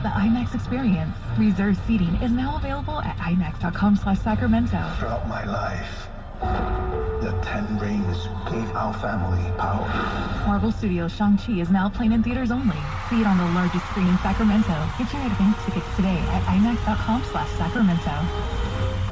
the IMAX experience. Reserved seating is now available at IMAX.com/Sacramento. Throughout my life, the 10 rings gave our family power. Marvel Studios' Shang-Chi is now playing in theaters only. See it on the largest screen in Sacramento. Get your advance tickets today at IMAX.com/Sacramento.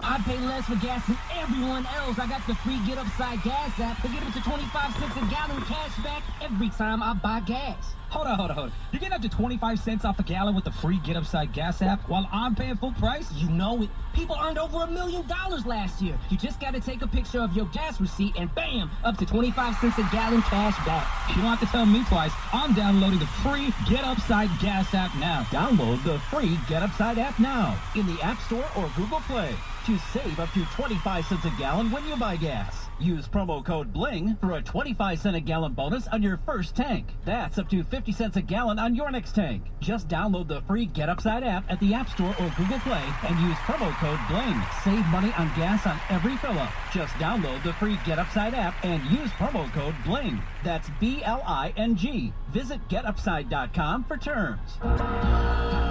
I pay less for gas than everyone else. I got the free Get Upside Gas app to get up to 25 cents a gallon cash back every time I buy gas. Hold on. You're getting up to 25 cents off a gallon with the free Get Upside Gas app while I'm paying full price? You know it. People earned over $1 million last year. You just got to take a picture of your gas receipt and bam, up to 25 cents a gallon cash back. You don't have to tell me twice. I'm downloading the free Get Upside Gas app now. Download the free Get Upside app now in the App Store or Google Play to save up to 25 cents a gallon when you buy gas. Use promo code BLING for a 25 cent a gallon bonus on your first tank. That's up to 50 cents a gallon on your next tank. Just download the free Get Upside app at the App Store or Google Play and use promo code BLING. Save money on gas on every fill-up. Just download the free Get Upside app and use promo code BLING. That's BLING. Visit GetUpside.com for terms.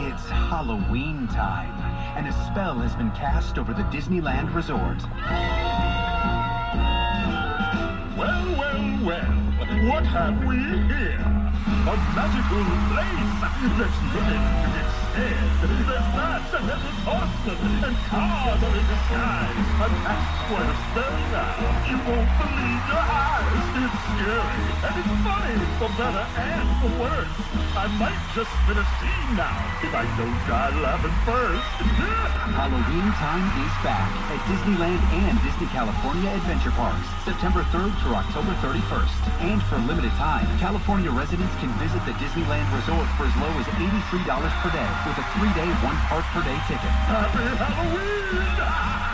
It's Halloween time, and a spell has been cast over the Disneyland resort. Well, what have we here? A magical place. Let's look into its head. There's bats and there's a toaster, and cars are in the skies. And that's where the spell now. You won't believe your eyes. It's scary, and it's funny, for better and for worse. I might just spin a scene now, if I don't die laughing first. Halloween time is back at Disneyland and Disney California Adventure Parks, September 3rd through October 31st. And for a limited time, California residents can visit the Disneyland Resort for as low as $83 per day with a 3-day, 1-park-per-day ticket. Happy Halloween!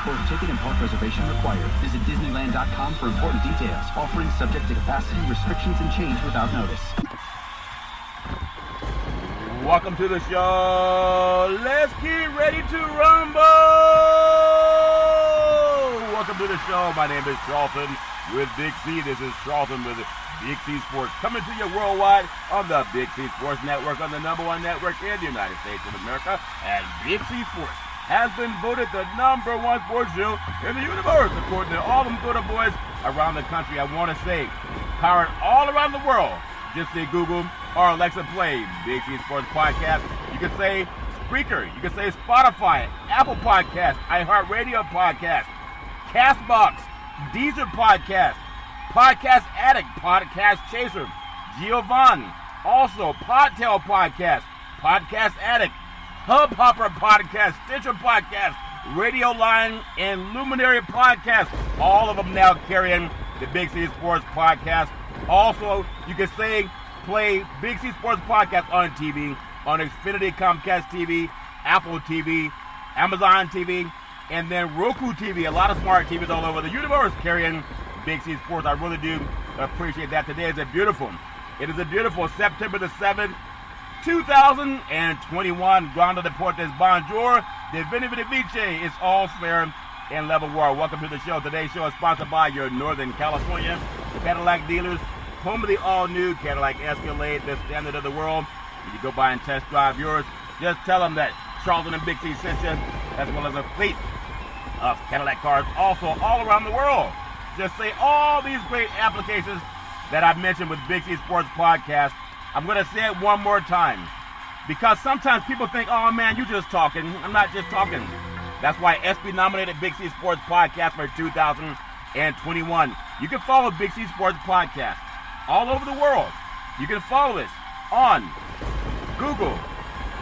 For ticket and park reservation required, visit Disneyland.com for important details. Offering subject to capacity, restrictions, and change without notice. Welcome to the show. Let's get ready to rumble. Welcome to the show. My name is Charlton with Big C. This is Charlton with Big C Sports, coming to you worldwide on the Big C Sports Network, on the #1 network in the United States of America. And Big C Sports has been voted the #1 sports show in the universe, according to all them Twitter boys around the country. I want to say, powered all around the world. Just say Google or Alexa play Big C Sports Podcast. You can say Spreaker. You can say Spotify, Apple Podcast, iHeartRadio Podcast, Castbox, Deezer Podcast, Podcast Addict, Podcast Chaser, Giovanni, also Podtail Podcast, Podcast Addict, Hubhopper Podcast, Stitcher Podcast, Radio Line, and Luminary Podcast. All of them now carrying the Big C Sports Podcast. Also, you can say play Big C Sports Podcast on TV, on Xfinity Comcast TV, Apple TV, Amazon TV, and then Roku TV. A lot of smart TVs all over the universe carrying Big C Sports. I really do appreciate that. Today is a beautiful September the 7th, 2021. Grande Deportes, bonjour, de veni vici. It's all fair in level war. Welcome to the show. Today's show is sponsored by your Northern California Cadillac dealers, home of the all-new Cadillac Escalade, the standard of the world. If you go by and test drive yours, just tell them that Charlton and Big C sent you, as well as a fleet of Cadillac cars also all around the world. Just say all these great applications that I've mentioned with Big C Sports Podcast. I'm going to say it one more time, because sometimes people think, oh man, you're just talking. I'm not just talking. That's why Espy nominated Big C Sports Podcast for 2021. You can follow Big C Sports Podcast all over the world. You can follow us on Google,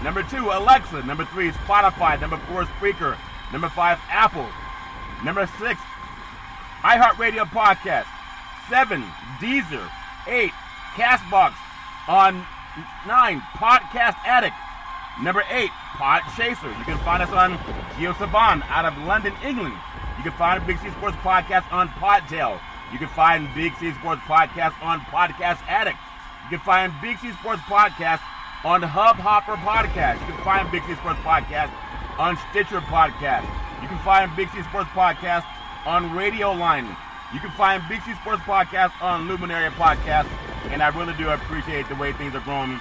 #2, Alexa, #3, Spotify, #4, Spreaker, #5, Apple, #6, iHeartRadio Podcast, 7, Deezer, 8, Castbox, on 9, Podcast Addict, #8, Pod Chaser. You can find us on Saban out of London, England. You can find Big C Sports Podcast on Podtail. You can find Big C Sports Podcast on Podcast Addict. You can find Big C Sports Podcast on Hubhopper Podcast. You can find Big C Sports Podcast on Stitcher Podcast. You can find Big C Sports Podcast on Radio Line. You can find Big C Sports Podcast on Luminary Podcast. And I really do appreciate the way things are growing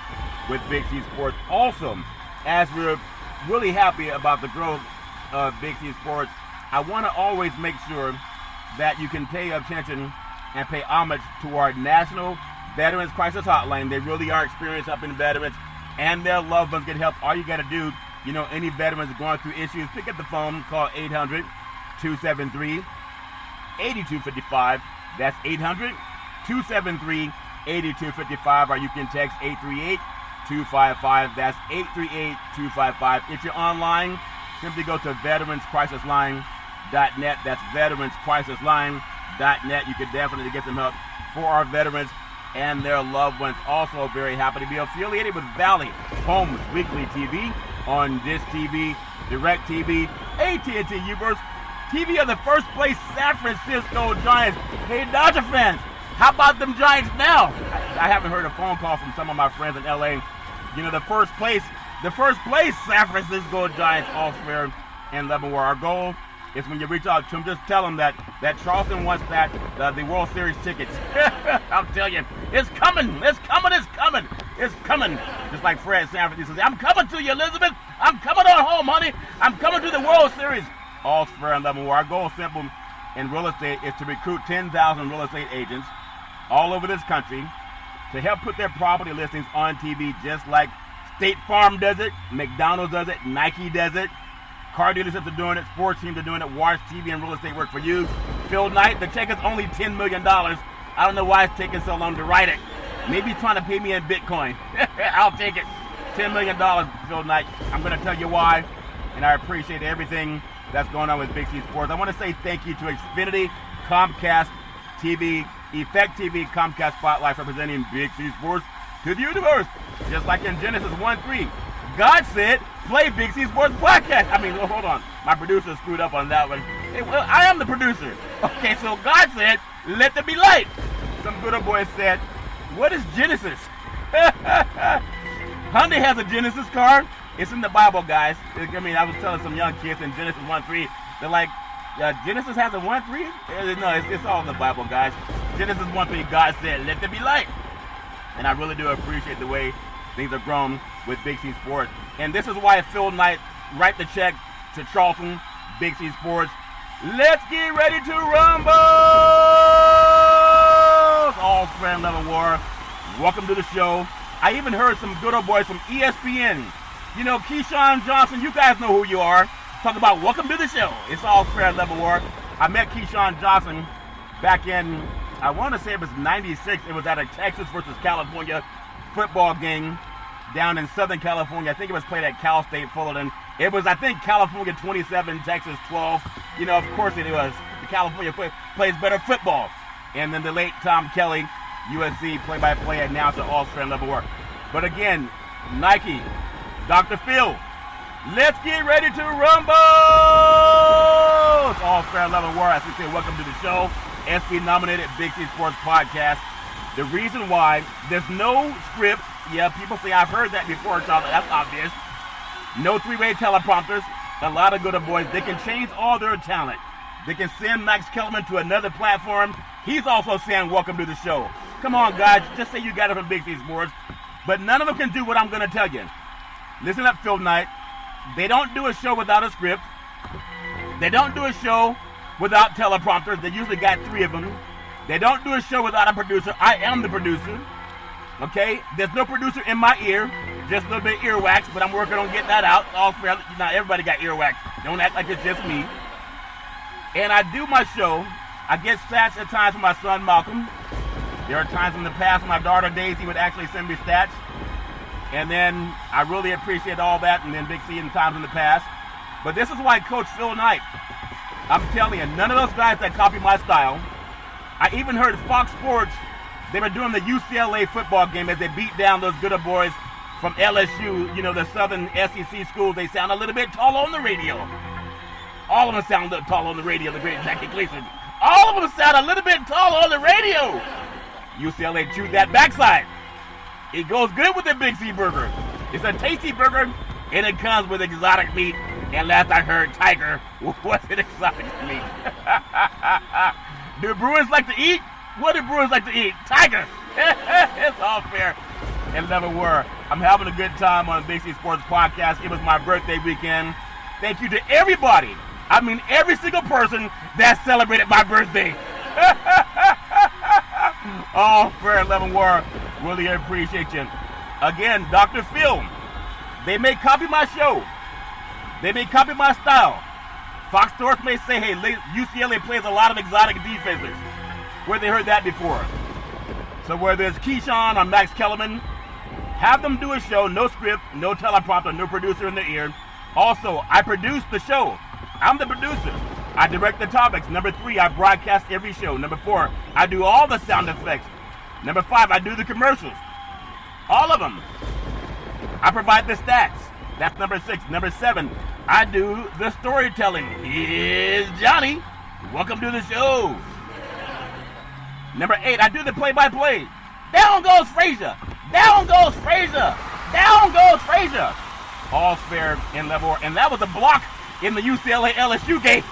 with Big C Sports. Also, as we're really happy about the growth of Big C Sports, I want to always make sure that you can pay attention and pay homage to our National Veterans Crisis Hotline. They really are experienced helping veterans and their loved ones get help. All you got to do, any veterans going through issues, pick up the phone, call 800-273-8255. That's 800-273-8255, or you can text 838-255. That's 838-255. If you're online, simply go to veteranscrisisline.net. That's veteranscrisisline.net. You can definitely get some help for our veterans and their loved ones. Also very happy to be affiliated with Valley Homes Weekly TV on Dish TV, Direct TV, AT&T Uverse, TV of the first place San Francisco Giants. Hey, Dodger fans, how about them Giants now? I haven't heard a phone call from some of my friends in LA. The first place San Francisco Giants, all fair and Leavenworth. Our goal is when you reach out to them, just tell them that Charleston wants the World Series tickets. I'll tell you, it's coming. It's coming. Just like Fred Sanford says, I'm coming to you, Elizabeth. I'm coming on home, honey. I'm coming to the World Series. All fair and Leavenworth. Our goal, simple, in real estate is to recruit 10,000 real estate agents all over this country to help put their property listings on TV, just like State Farm does it, McDonald's does it, Nike does it, car dealerships are doing it, sports teams are doing it. Watch TV and real estate work for you. Phil Knight, the check is only $10 million. I don't know why it's taking so long to write it. Maybe he's trying to pay me in Bitcoin. I'll take it. $10 million, Phil Knight. I'm going to tell you why, and I appreciate everything that's going on with Big C Sports. I want to say thank you to Xfinity, Comcast TV, Effect TV, Comcast Spotlight, representing Big C Sports to the universe. Just like in Genesis 1:3, God said, play Big C Sports podcast. Hold on. My producer screwed up on that one. Hey, well, I am the producer. Okay, so God said, let there be light. Some good old boy said, what is Genesis? Hyundai has a Genesis car. It's in the Bible, guys. I was telling some young kids in Genesis 1:3, they're like, Genesis has a 1:3? No, it's all in the Bible, guys. Genesis 1:3, God said, let there be light. And I really do appreciate the way things are grown with Big C Sports. And this is why Phil Knight write the check to Charlton, Big C Sports. Let's get ready to rumble! All friend level war. Welcome to the show. I even heard some good old boys from ESPN. Keyshawn Johnson, you guys know who you are. Talk about welcome to the show. It's all fair level war. I met Keyshawn Johnson back in, I want to say it was 96. It was at a Texas versus California football game down in Southern California. I think it was played at Cal State Fullerton. It was, I think, California 27, Texas 12. Of course it was. The California plays better football. And then the late Tom Kelly, USC play-by-play announcer, all fair level war. But again, Nike, Dr. Phil, let's get ready to rumble! It's all fair level war. As we say, welcome to the show. Espy nominated Big C Sports Podcast. The reason why there's no script, people say I've heard that before, Charlie. That's obvious. No three-way teleprompters. A lot of good boys. They can change all their talent. They can send Max Kellerman to another platform. He's also saying welcome to the show. Come on, guys. Just say you got it from Big C Sports. But none of them can do what I'm going to tell you. Listen up, Phil Knight. They don't do a show without a script. They don't do a show without teleprompters. They usually got 3 of them. They don't do a show without a producer. I am the producer. Okay? There's no producer in my ear. Just a little bit of earwax, but I'm working on getting that out. All fair. Now, everybody got earwax. Don't act like it's just me. And I do my show. I get stats at times from my son, Malcolm. There are times in the past when my daughter, Daisy, would actually send me stats. And then I really appreciate all that, and then Big C in times in the past. But this is why Coach Phil Knight, I'm telling you, none of those guys that copy my style. I even heard Fox Sports, they were doing the UCLA football game as they beat down those good boys from LSU, the Southern SEC schools. They sound a little bit tall on the radio. All of them sound a little tall on the radio, the great Jackie Gleason. All of them sound a little bit tall on the radio. UCLA chewed that backside. It goes good with the Big C burger. It's a tasty burger, and it comes with exotic meat. And last I heard, tiger was an exotic meat. Do Bruins like to eat? What do Bruins like to eat? Tiger. It's all fair. and Level War. I'm having a good time on Big C Sports Podcast. It was my birthday weekend. Thank you to everybody. I mean, every single person that celebrated my birthday. Oh, fair Level War. Really appreciate you. Again, Dr. Phil. They may copy my show. They may copy my style. Fox Sports may say, hey, UCLA plays a lot of exotic defenses. Where they heard that before. So whether it's Keyshawn or Max Kellerman, have them do a show, no script, no teleprompter, no producer in their ear. Also, I produce the show. I'm the producer. I direct the topics. Number 3, I broadcast every show. Number 4, I do all the sound effects. Number 5, I do the commercials. All of them. I provide the stats. That's number 6. Number 7, I do the storytelling. Here's Johnny. Welcome to the show. Number 8, I do the play-by-play. Down goes Frazier. Down goes Frazier. Down goes Frazier. All fair and level. And that was a block in the UCLA LSU game.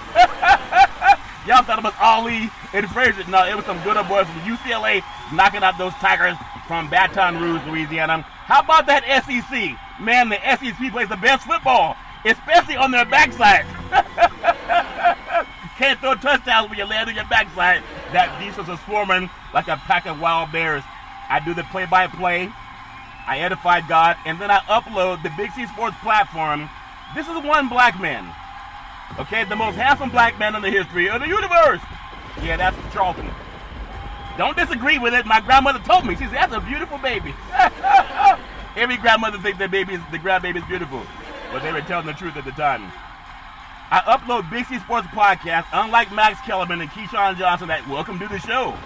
Y'all thought it was Ali and Frazier. No, it was some good old boys from UCLA knocking out those Tigers from Baton Rouge, Louisiana. How about that SEC? Man, the SEC plays the best football, especially on their backside. Can't throw touchdowns when you land on your backside. That defense is swarming like a pack of wild bears. I do the play-by-play. I edify God, and then I upload the Big C Sports platform. This is one black man. Okay, the most handsome black man in the history of the universe. Yeah, that's Charlton. Don't disagree with it. My grandmother told me. She said, that's a beautiful baby. Every grandmother thinks the grandbaby is beautiful. But they were telling the truth at the time. I upload Big C Sports Podcast, unlike Max Kellerman and Keyshawn Johnson that welcome to the show.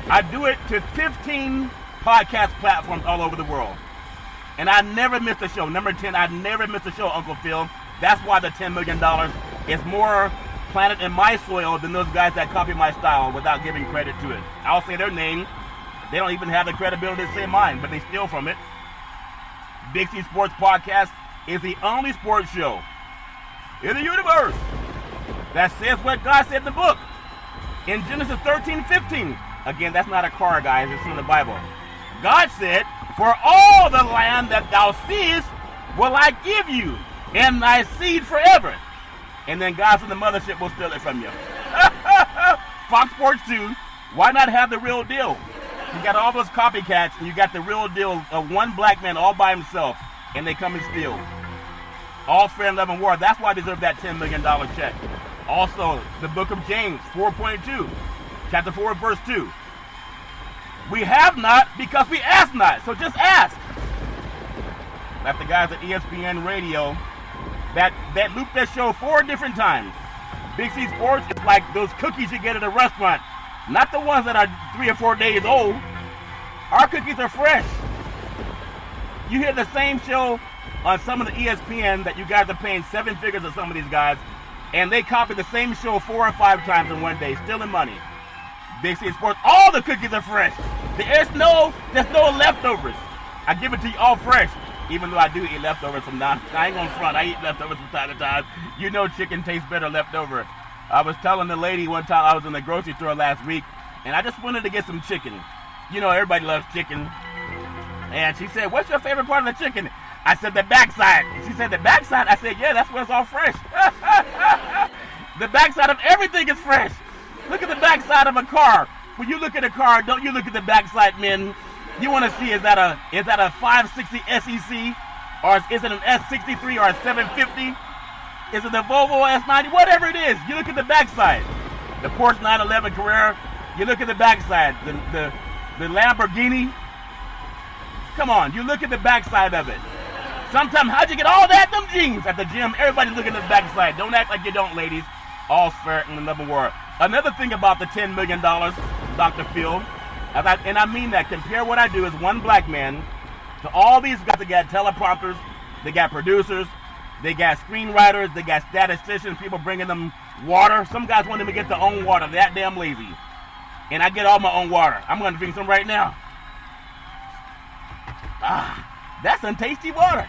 I do it to 15 podcast platforms all over the world. And I never miss a show. Number 10, I never miss a show, Uncle Phil. That's why the $10 million is more planted in my soil than those guys that copy my style without giving credit to it. I'll say their name. They don't even have the credibility to say mine, but they steal from it. Big C Sports Podcast is the only sports show in the universe that says what God said in the book. In Genesis 13:15. Again, that's not a car, guys. It's in the Bible. God said, for all the land that thou seest will I give you, and thy seed forever. And then God from the mothership will steal it from you. Fox Sports 2, why not have the real deal? You got all those copycats, and you got the real deal of one black man all by himself, and they come and steal. All fair and love and war. That's why I deserve that $10 million check. Also, the book of James 4.2, chapter 4, verse 2. We have not because we ask not. So just ask. Like the guys at ESPN Radio that looped that show 4 different times. Big C Sports is like those cookies you get at a restaurant. Not the ones that are 3 or 4 days old. Our cookies are fresh. You hear the same show on some of the ESPN that you guys are paying 7 figures of some of these guys, and they copy the same show 4 or 5 times in one day, stealing money. Big C Sports, all the cookies are fresh. There's no leftovers. I give it to you all fresh, even though I do eat leftovers from now. I ain't gonna front. I eat leftovers from time to time. You know chicken tastes better left over. I was telling the lady one time I was in the grocery store last week, and I just wanted to get some chicken. You know, everybody loves chicken. And she said, what's your favorite part of the chicken? I said, the backside. And she said, the backside? I said, yeah, that's where it's all fresh. The backside of everything is fresh. Look at the backside of a car. When you look at a car, don't you look at the backside, men. You want to see, is that a 560 SEC? Or is it an S63 or a 750? Is it the Volvo S90? Whatever it is, you look at the backside. The Porsche 911 Carrera, you look at the backside. The Lamborghini, come on, you look at the backside of it. Sometimes, how'd you get all that? Them jeans at the gym, everybody's looking at the backside. Don't act like you don't, ladies. All fair in the love of war. Another thing about the $10 million, Dr. Phil, and I mean that, compare what I do as one black man to all these guys that got teleprompters, they got producers, they got screenwriters, they got statisticians, people bringing them water. Some guys want them to get their own water. They're that damn lazy. And I get all my own water. I'm going to drink some right now. That's some tasty water.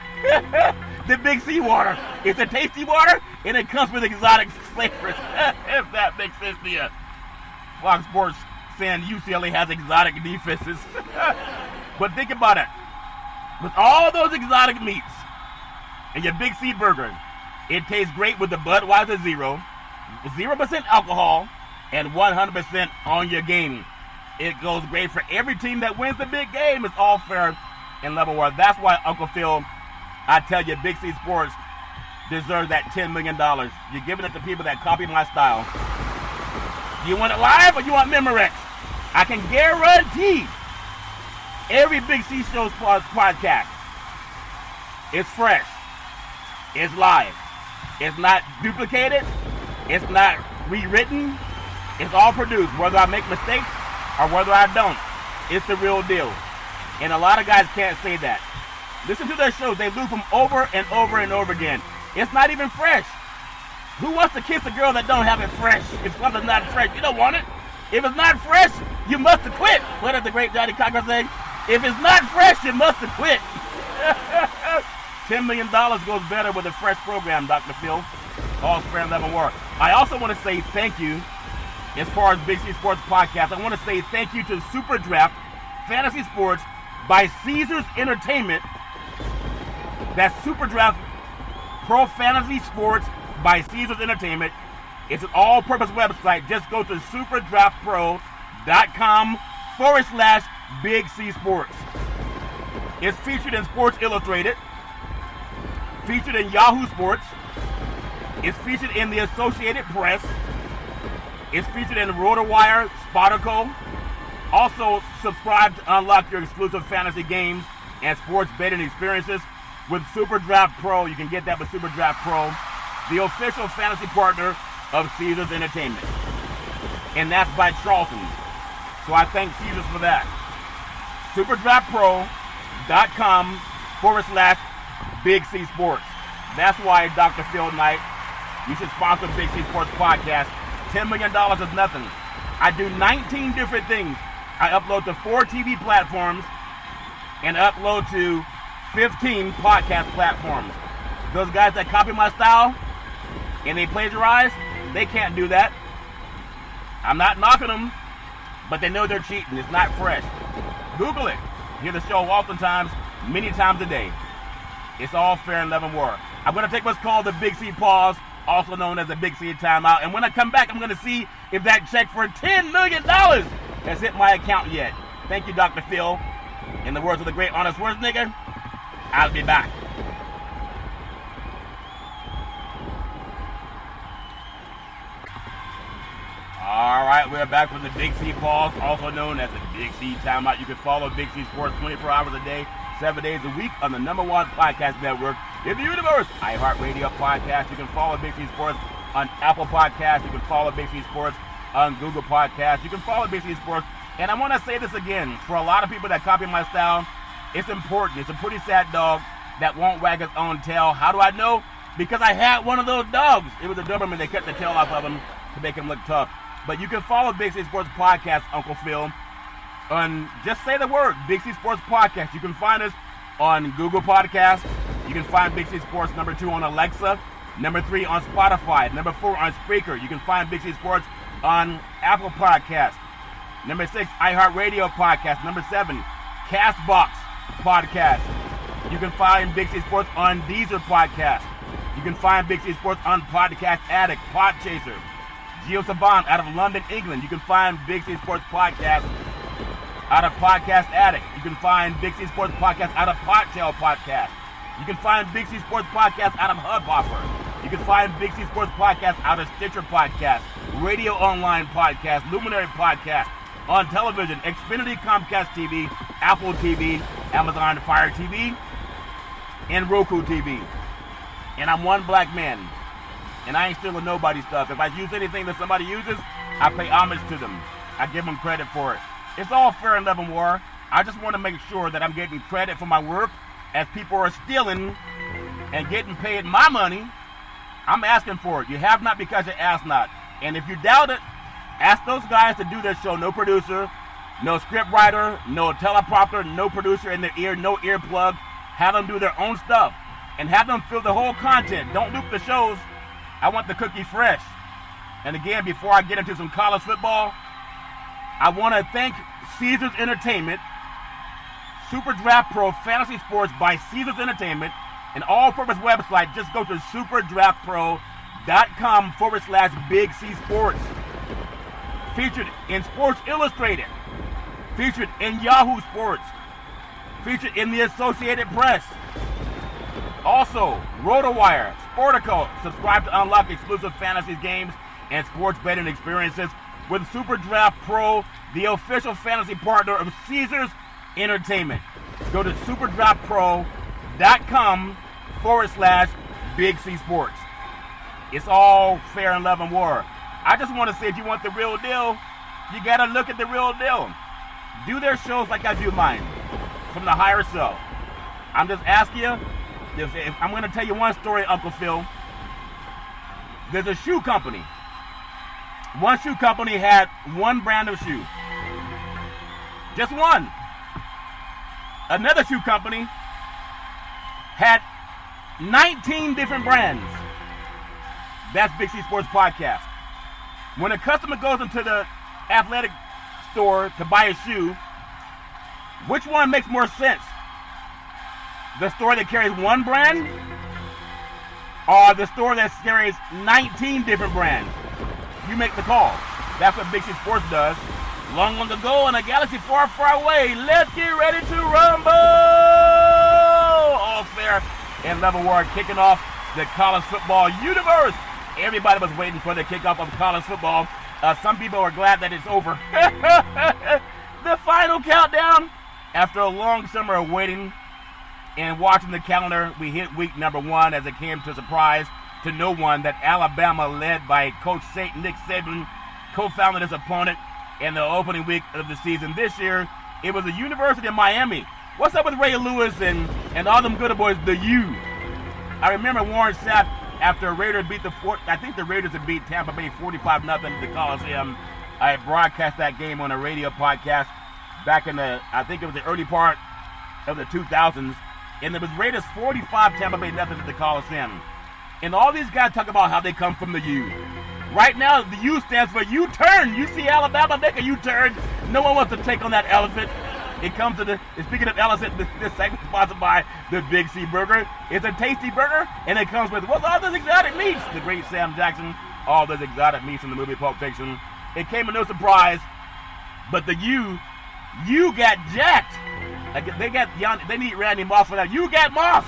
The Big C water. It's a tasty water, and it comes with exotic flavors. If that makes sense to you. Fox Sports saying UCLA has exotic defenses. But think about it. with all those exotic meats and your Big C burger. It tastes great with the Budweiser Zero, 0% alcohol, and 100% on your game. It goes great for every team that wins the big game. It's all fair and level war. That's why, Uncle Phil, I tell you, Big C Sports deserves that $10 million. You're giving it to people that copy my style. You want it live or you want Memorex? I can guarantee every Big C Show's podcast is fresh. It's live. It's not duplicated. It's not rewritten. It's all produced, whether I make mistakes or whether I don't. It's the real deal. And a lot of guys can't say that. Listen to their shows. They loop them over and over and over again. It's not even fresh. Who wants to kiss a girl that don't have it fresh? If something's not fresh, you don't want it. If it's not fresh, you must have quit. What did the great Johnny Cochran say? If it's not fresh, you must have quit. $10 million goes better with a fresh program, Dr. Phil. All fair and level work. I also want to say thank you, as far as Big C Sports Podcast, I want to say thank you to Super Draft Fantasy Sports by Caesars Entertainment. That's Super Draft Pro Fantasy Sports by Caesars Entertainment. It's an all-purpose website. Just go to superdraftpro.com/Big C Sports. It's featured in Sports Illustrated, featured in Yahoo Sports. It's featured in the Associated Press. It's featured in RotoWire, Spottico. Also, subscribe to unlock your exclusive fantasy games and sports betting experiences with Super Draft Pro. You can get that with Super Draft Pro, the official fantasy partner of Caesars Entertainment. And that's by Charlton. So I thank Caesars for that. superdraftpro.com/Big C Sports. That's why, Dr. Phil Knight, you should sponsor Big C Sports Podcast. $10 million is nothing. I do 19 different things. I upload to 4 TV platforms and upload to 15 podcast platforms. Those guys that copy my style and they plagiarize, they can't do that. I'm not knocking them, but they know they're cheating. It's not fresh. Google it. Hear the show oftentimes, many times a day. It's all fair and level war. I'm going to take what's called the Big C Pause, also known as the Big C Timeout. And when I come back, I'm going to see if that check for $10 million has hit my account yet. Thank you, Dr. Phil. In the words of the great Arnold Schwarzenegger, I'll be back. All right, we're back from the Big C Pause, also known as the Big C Timeout. You can follow Big C Sports 24 hours a day, 7 days a week on the #1 podcast network in the universe, iHeartRadio Podcast. You can follow Big C Sports on Apple Podcasts. You can follow Big C Sports on Google Podcasts. You can follow Big C Sports. And I want to say this again, for a lot of people that copy my style, it's important. It's a pretty sad dog that won't wag its own tail. How do I know? Because I had one of those dogs. It was a Doberman. They cut the tail off of him to make him look tough. But you can follow Big C Sports Podcast, Uncle Phil, on, just say the word, Big C Sports Podcast. You can find us on Google Podcasts. You can find Big C Sports #2 on Alexa, #3 on Spotify, #4 on Spreaker. You can find Big C Sports on Apple Podcasts. #6, iHeartRadio Podcast. #7, Castbox Podcast. You can find Big C Sports on Deezer Podcast. You can find Big C Sports on Podcast Addict, Podchaser. Saban out of London, England. You can find Big C Sports Podcast out of Podcast Addict. You can find Big C Sports Podcast out of Podtail Podcast. You can find Big C Sports Podcast out of Hubhopper. You can find Big C Sports Podcast out of Stitcher Podcast, Radio Online Podcast, Luminary Podcast, on television, Xfinity Comcast TV, Apple TV, Amazon Fire TV, and Roku TV. And I'm one black man. And I ain't stealing nobody's stuff. If I use anything that somebody uses, I pay homage to them. I give them credit for it. It's all fair and level war. I just want to make sure that I'm getting credit for my work. As people are stealing and getting paid my money, I'm asking for it. You have not because you ask not. And if you doubt it, ask those guys to do their show. No producer, no script writer, no teleprompter, no producer in their ear, no earplug. Have them do their own stuff. And have them fill the whole content. Don't loop the shows. I want the cookie fresh. And again, before I get into some college football, I want to thank Caesars Entertainment, Super Draft Pro Fantasy Sports by Caesars Entertainment, an all-purpose website. Just go to superdraftpro.com/Big C Sports. Featured in Sports Illustrated. Featured in Yahoo Sports. Featured in the Associated Press. Also, RotoWire, Sportico. Subscribe to unlock exclusive fantasy games and sports betting experiences with Super Draft Pro, the official fantasy partner of Caesars Entertainment. Go to superdraftpro.com/Big C Sports. It's all fair in love and war. I just want to say, if you want the real deal, you got to look at the real deal. Do their shows like I do mine, from the higher self. I'm just asking you, if I'm going to tell you one story, Uncle Phil. There's a shoe company. One shoe company had one brand of shoe. Just one. Another shoe company had 19 different brands. That's Big C Sports Podcast. When a customer goes into the athletic store to buy a shoe, which one makes more sense? The store that carries one brand, or the store that carries 19 different brands? You make the call. That's what Big C Sports does. Long ago in a galaxy far, far away, let's get ready to rumble! All fair and level war, kicking off the college football universe. Everybody was waiting for the kickoff of college football. Some people are glad that it's over. The final countdown. After a long summer of waiting and watching the calendar, we hit week number 1 as it came to surprise to no one that Alabama, led by Coach Nick Saban, co-founded his opponent in the opening week of the season. This year, it was a university in Miami. What's up with Ray Lewis and all them good boys, the U? I remember Warren Sapp, after Raiders beat I think the Raiders had beat Tampa Bay 45-0 at the Coliseum. I broadcast that game on a radio podcast back in I think it was the early part of the 2000s. And it was Raiders 45, Tampa Bay nothing at the Coliseum. And all these guys talk about how they come from the U. Right now, the U stands for U-turn. You see Alabama make a U-turn. No one wants to take on that elephant. It comes to speaking of elephant, this segment is sponsored by the Big C Burger. It's a tasty burger, and it comes with, all those exotic meats? The great Sam Jackson, all those exotic meats in the movie Pulp Fiction. It came as no surprise, but the U got jacked. They need Randy Moss for that. You got Moss.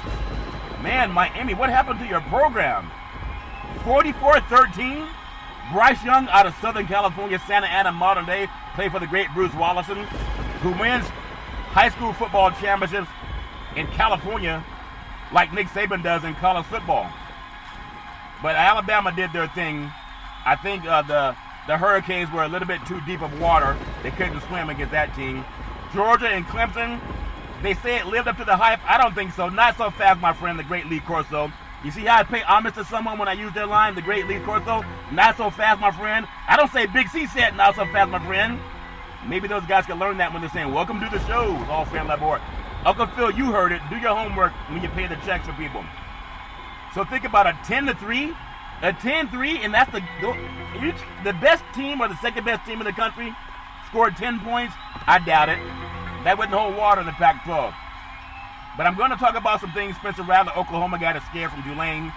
Man, Miami, what happened to your program? 44-13. Bryce Young out of Southern California, Santa Ana, modern day, played for the great Bruce Wallison, who wins high school football championships in California like Nick Saban does in college football. But Alabama did their thing. I think the Hurricanes were a little bit too deep of water. They couldn't swim against that team. Georgia and Clemson, they say it lived up to the hype. I don't think so. Not so fast, my friend, the great Lee Corso. You see how I pay homage to someone when I use their line, the great Lee Corso? Not so fast, my friend. I don't say Big C said not so fast, my friend. Maybe those guys can learn that when they're saying, welcome to the show, all fan lab board. Uncle Phil, you heard it. Do your homework when you pay the checks for people. So think about a 10-3. A 10-3, and that's the best team or the second best team in the country scored 10 points. I doubt it. That wouldn't hold water in the Pac-12. But I'm going to talk about some things. Spencer Rattler, Oklahoma, got a scare from Tulane.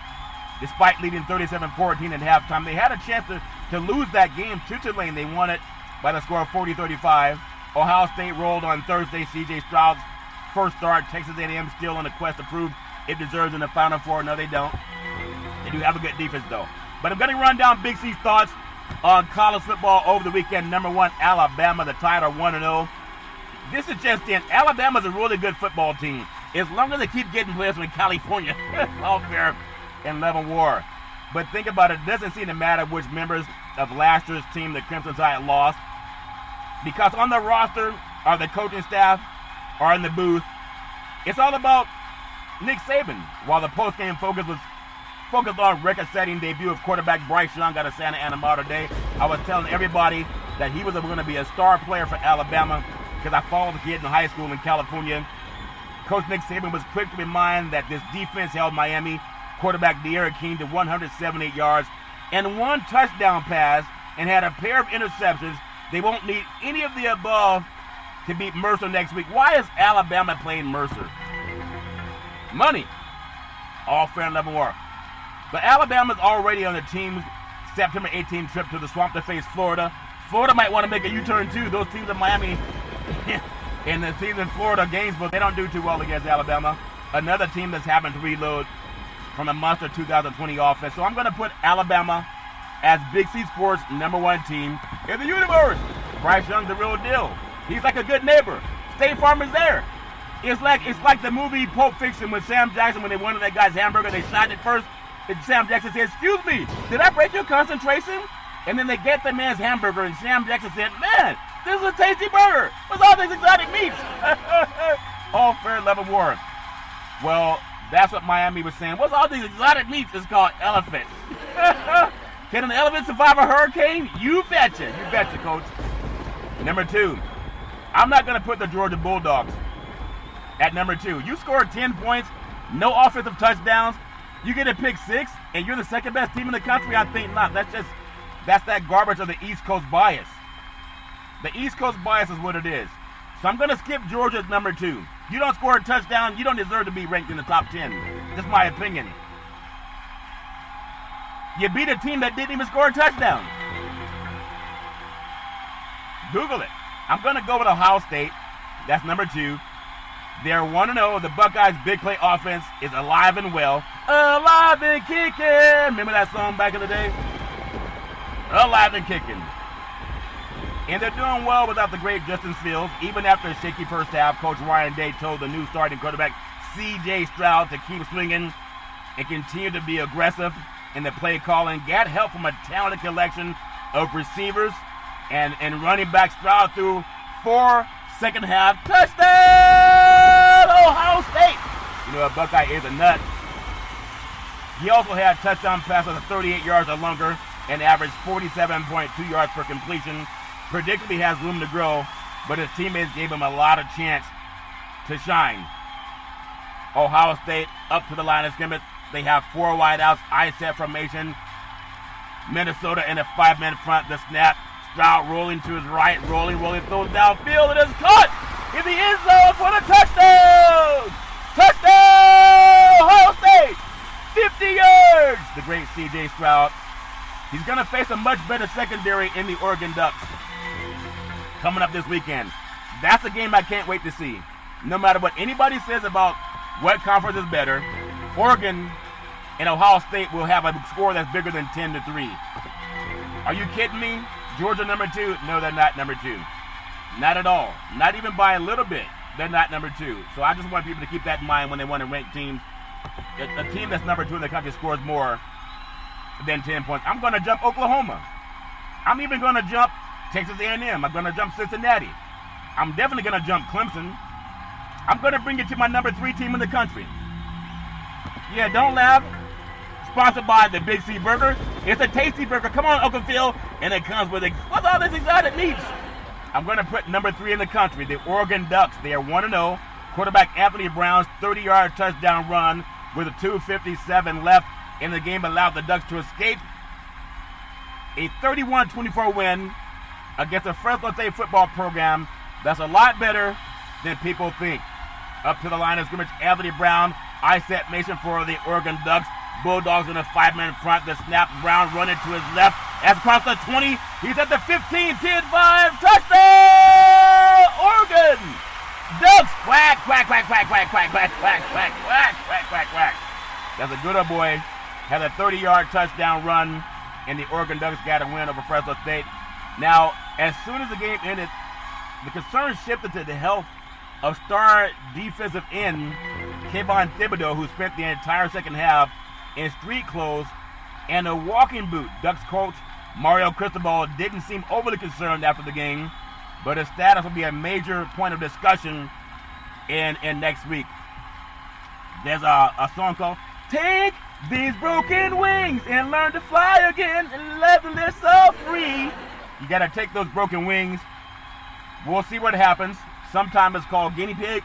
Despite leading 37-14 at halftime, they had a chance to lose that game to Tulane. They won it by the score of 40-35. Ohio State rolled on Thursday. C.J. Stroud's first start. Texas A&M still on the quest to prove it deserves in the Final Four. No, they don't. They do have a good defense, though. But I'm going to run down Big C's thoughts on college football over the weekend. Number 1, Alabama. The Tide are 1-0. This is just in. Alabama's a really good football team. As long as they keep getting players from California, all fair and level war. But think about it. It doesn't seem to matter which members of last year's team the Crimson Tide lost, because on the roster or the coaching staff or in the booth, it's all about Nick Saban. While the post-game focus was focused on record-setting debut of quarterback Bryce Young out of Santa Ana modern day, I was telling everybody that he was going to be a star player for Alabama because I followed the kid in high school in California. Coach Nick Saban was quick to remind that this defense held Miami quarterback De'Aaron King to 178 yards and 1 touchdown pass and had a pair of interceptions. They won't need any of the above to beat Mercer next week. Why is Alabama playing Mercer? Money. All fair and level war. But Alabama's already on the team's September 18th trip to the swamp to face Florida. Florida might want to make a U-turn too. Those teams in Miami and the teams in Florida, Gainesville, they don't do too well against Alabama. Another team that's having to reload from a monster 2020 offense. So I'm going to put Alabama as Big C Sports' #1 team in the universe. Bryce Young's the real deal. He's like a good neighbor. State Farm is there. It's like the movie Pulp Fiction with Sam Jackson when they wanted that guy's hamburger. They shot it first. And Sam Jackson said, "Excuse me, did I break your concentration?" And then they get the man's hamburger, and Sam Jackson said, "Man, this is a tasty burger. What's all these exotic meats?" All fair level war. Well, that's what Miami was saying. What's all these exotic meats? It's called elephant. Can an elephant survive a hurricane? You betcha. You betcha, coach. #2. I'm not going to put the Georgia Bulldogs at #2. You scored 10 points, no offensive touchdowns. You get a pick 6, and you're the second best team in the country? I think not. That's that garbage of the East Coast bias. The East Coast bias is what it is. So I'm going to skip Georgia at #2. You don't score a touchdown, you don't deserve to be ranked in the top 10. Just my opinion. You beat a team that didn't even score a touchdown. Google it. I'm going to go with Ohio State. That's #2. They're 1-0. The Buckeyes' big play offense is alive and well. Alive and kicking. Remember that song back in the day? Alive and kicking. And they're doing well without the great Justin Fields. Even after a shaky first half, Coach Ryan Day told the new starting quarterback C.J. Stroud to keep swinging and continue to be aggressive in the play calling. Got help from a talented collection of receivers and running back. Stroud threw 4 second half touchdown, Ohio State. You know, a Buckeye is a nut. He also had touchdown passes of 38 yards or longer and averaged 47.2 yards per completion. Predictably has room to grow, but his teammates gave him a lot of chance to shine. Ohio State up to the line of scrimmage. They have 4 wideouts, I-set formation. Minnesota in a 5-man front. The snap. Stroud rolling to his right, rolling, throws downfield. It is caught in the end zone for the touchdown! Touchdown! Ohio State! 50 yards! The great C.J. Stroud. He's going to face a much better secondary in the Oregon Ducks coming up this weekend. That's a game I can't wait to see. No matter what anybody says about what conference is better, Oregon and Ohio State will have a score that's bigger than 10-3. Are you kidding me? Georgia #2? No, they're not #2. Not at all. Not even by a little bit. They're not #2. So I just want people to keep that in mind when they want to rank teams. A team that's #2 in the country scores more than 10 points. I'm going to jump Oklahoma. I'm even going to jump Texas A&M. I'm going to jump Cincinnati. I'm definitely going to jump Clemson. I'm going to bring it to my #3 team in the country. Yeah, don't laugh. Sponsored by the Big C Burger. It's a tasty burger. Come on, Uncle Phil. And it comes with what's all this exotic meats? I'm going to put #3 in the country, the Oregon Ducks. They are 1-0. Quarterback Anthony Brown's 30-yard touchdown run with a 2:57 left in the game allowed the Ducks to escape a 31-24 win against a Fresno State football program that's a lot better than people think. Up to the line of scrimmage, Anthony Brown, I-set Mason for the Oregon Ducks. Bulldogs in a 5-man front. The snap, Brown running to his left. As across the 20, he's at the 15, 10-5. Touchdown! Oregon! Ducks! Quack, quack, quack, quack, quack, quack, quack, quack, quack, quack, quack, quack, quack. That's a good old boy. Had a 30-yard touchdown run, and the Oregon Ducks got a win over Fresno State. Now, as soon as the game ended, the concern shifted to the health of star defensive end Kayvon Thibodeau, who spent the entire second half in street clothes and a walking boot. Ducks coach Mario Cristobal didn't seem overly concerned after the game, but his status will be a major point of discussion in next week. There's a song called "Take These Broken Wings and Learn to Fly Again and Let the Live So Free." You got to take those broken wings. We'll see what happens. Sometimes it's called guinea pig.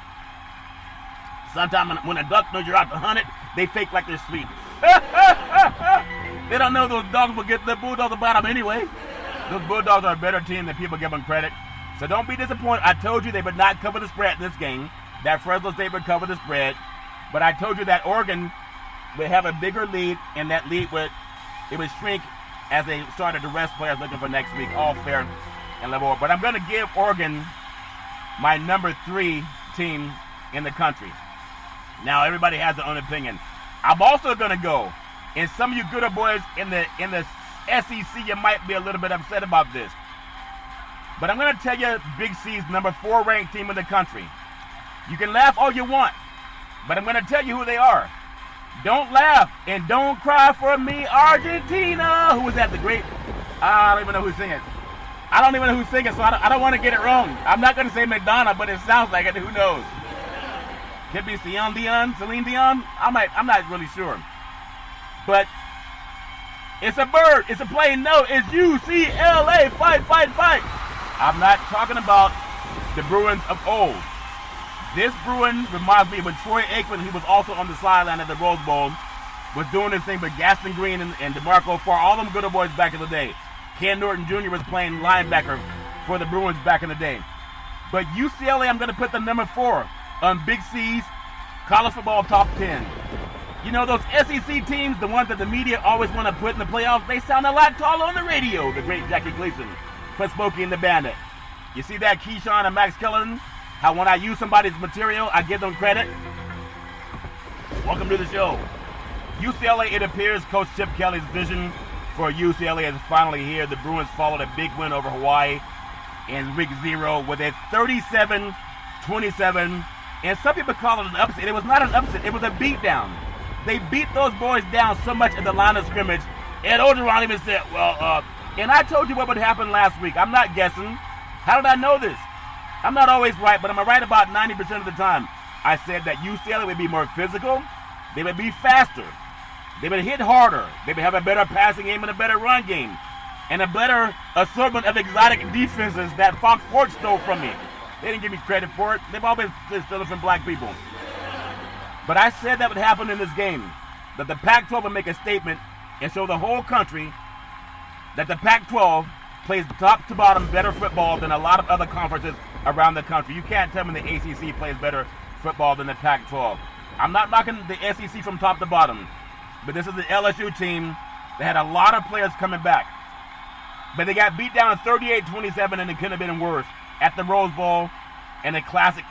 Sometimes when a duck knows you're out to hunt it, they fake like they're asleep. They don't know those dogs will get the Bulldogs about them anyway. Those Bulldogs are a better team than people give them credit. So don't be disappointed. I told you they would not cover the spread in this game. That Fresno State would cover the spread. But I told you that Oregon would have a bigger lead, and that lead would shrink as they started to rest players looking for next week. All fair and level. But I'm going to give Oregon my number 3 team in the country. Now everybody has their own opinion. I'm also going to go, and some of you good old boys in the SEC, you might be a little bit upset about this. But I'm going to tell you Big C's number 4 ranked team in the country. You can laugh all you want, but I'm going to tell you who they are. Don't laugh and don't cry for me, Argentina. Who was that? The great? I don't even know who's singing. I don't even know who's singing, so I don't want to get it wrong. I'm not going to say Madonna, but it sounds like it. Who knows? Could be Celine Dion. I'm not really sure. But it's a bird. It's a plain no. It's UCLA. Fight, fight, fight. I'm not talking about the Bruins of old. This Bruin reminds me of when Troy Aikman, he was also on the sideline at the Rose Bowl, was doing this thing with Gaston Green and DeMarco Farr, all them good old boys back in the day. Ken Norton Jr. was playing linebacker for the Bruins back in the day. But UCLA, I'm going to put the number 4 on Big C's college football top 10. You know, those SEC teams, the ones that the media always want to put in the playoffs, they sound a lot taller on the radio, the great Jackie Gleason, plus Smokey and the Bandit. You see that, Keyshawn and Max Kellerman? How when I use somebody's material, I give them credit? Welcome to the show. UCLA, it appears Coach Chip Kelly's vision for UCLA is finally here. The Bruins followed a big win over Hawaii in week 0 with a 37-27. And some people call it an upset. It was not an upset. It was a beatdown. They beat those boys down so much at the line of scrimmage. And Orgeron even said, and I told you what would happen last week. I'm not guessing. How did I know this? I'm not always right, but I'm right about 90% of the time. I said that UCLA would be more physical. They would be faster. They would hit harder. They would have a better passing game and a better run game. And a better assortment of exotic defenses that Fox Sports stole from me. They didn't give me credit for it. They've always stolen from black people. But I said that would happen in this game. That the Pac-12 would make a statement and show the whole country that the Pac-12 plays top to bottom better football than a lot of other conferences around the country. You can't tell me the ACC plays better football than the Pac-12. I'm not knocking the SEC from top to bottom, but this is the LSU team that had a lot of players coming back. But they got beat down 38-27, and it couldn't have been worse at the Rose Bowl in a classic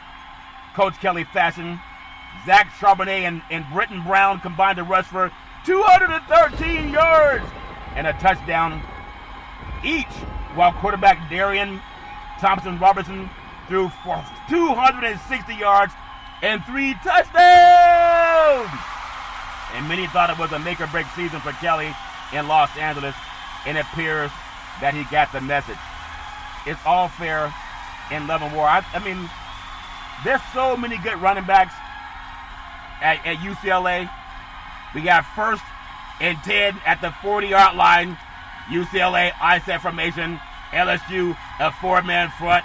Coach Kelly fashion. Zach Charbonnet and Britton Brown combined to rush for 213 yards and a touchdown each, while quarterback Darian Thompson-Robertson threw for 260 yards and 3 touchdowns. And many thought it was a make-or-break season for Kelly in Los Angeles, and it appears that he got the message. It's all fair in love and war. I mean, there's so many good running backs at UCLA. We got 1st and 10 at the 40-yard line. UCLA, I-set formation. LSU, a 4-man front.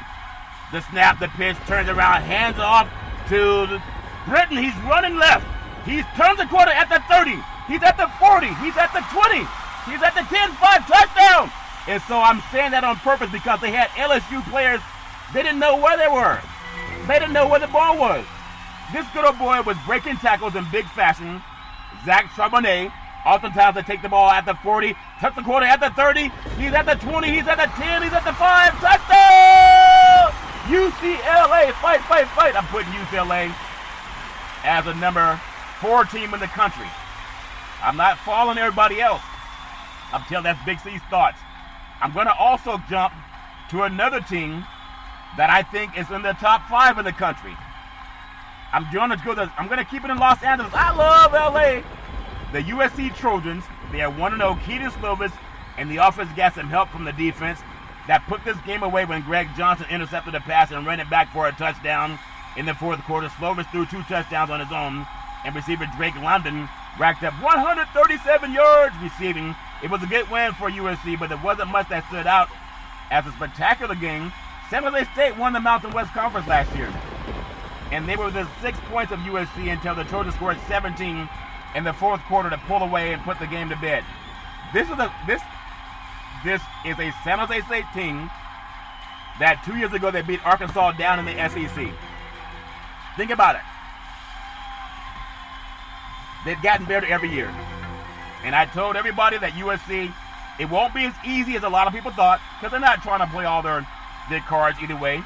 The snap, the pitch, turns around, hands off to Britton. He's running left. He turns the corner at the 30. He's at the 40. He's at the 20. He's at the 10-5 touchdown. And so I'm saying that on purpose because they had LSU players. They didn't know where they were. They didn't know where the ball was. This good old boy was breaking tackles in big fashion. Zach Charbonnet. Oftentimes they take the ball at the 40, touch the quarter at the 30, he's at the 20, he's at the 10, he's at the 5, touchdown! UCLA, fight, fight, fight. I'm putting UCLA as a number 4 team in the country. I'm not following everybody else. I'm telling that's Big C's thoughts. I'm going to also jump to another team that I think is in the top 5 in the country. I'm going to keep it in Los Angeles. I love LA. The USC Trojans, they are 1-0. Keaton Slovis and the offense got some help from the defense that put this game away when Greg Johnson intercepted a pass and ran it back for a touchdown in the 4th quarter. Slovis threw 2 touchdowns on his own, and receiver Drake London racked up 137 yards receiving. It was a good win for USC, but there wasn't much that stood out as a spectacular game. San Jose State won the Mountain West Conference last year, and they were within 6 points of USC until the Trojans scored 17 in the 4th quarter to pull away and put the game to bed. This is a San Jose State team that 2 years ago they beat Arkansas down in the SEC. Think about it. They've gotten better every year. And I told everybody that USC, it won't be as easy as a lot of people thought, because they're not trying to play all their cards either way.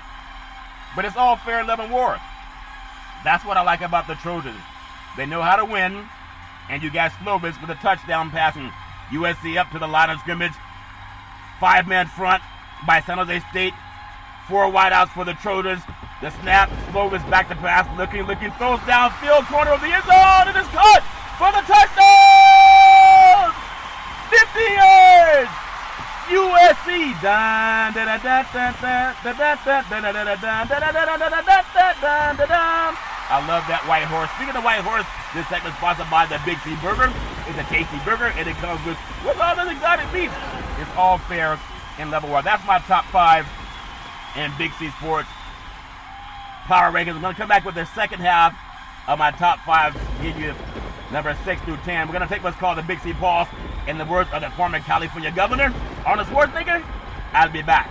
But it's all fair, love, and war. That's what I like about the Trojans. They know how to win, and you got Slovis with a touchdown passing USC up to the line of scrimmage. 5-man front by San Jose State. 4 wideouts for the Trojans. The snap, Slovis back to pass, looking, throws downfield, corner of the end zone, and it's caught for the touchdown! 50 yards! USC! I love that white horse. Speaking of white horse, this segment is sponsored by the Big C Burger. It's a tasty burger, and it comes with all those exotic meats. It's all fair and level war. That's my top 5 in Big C Sports Power Rankings. I'm going to come back with the second half of my top 5, give you number 6 through 10. We're going to take what's called the Big C Pulse. In the words of the former California governor, Arnold Schwarzenegger, I'll be back.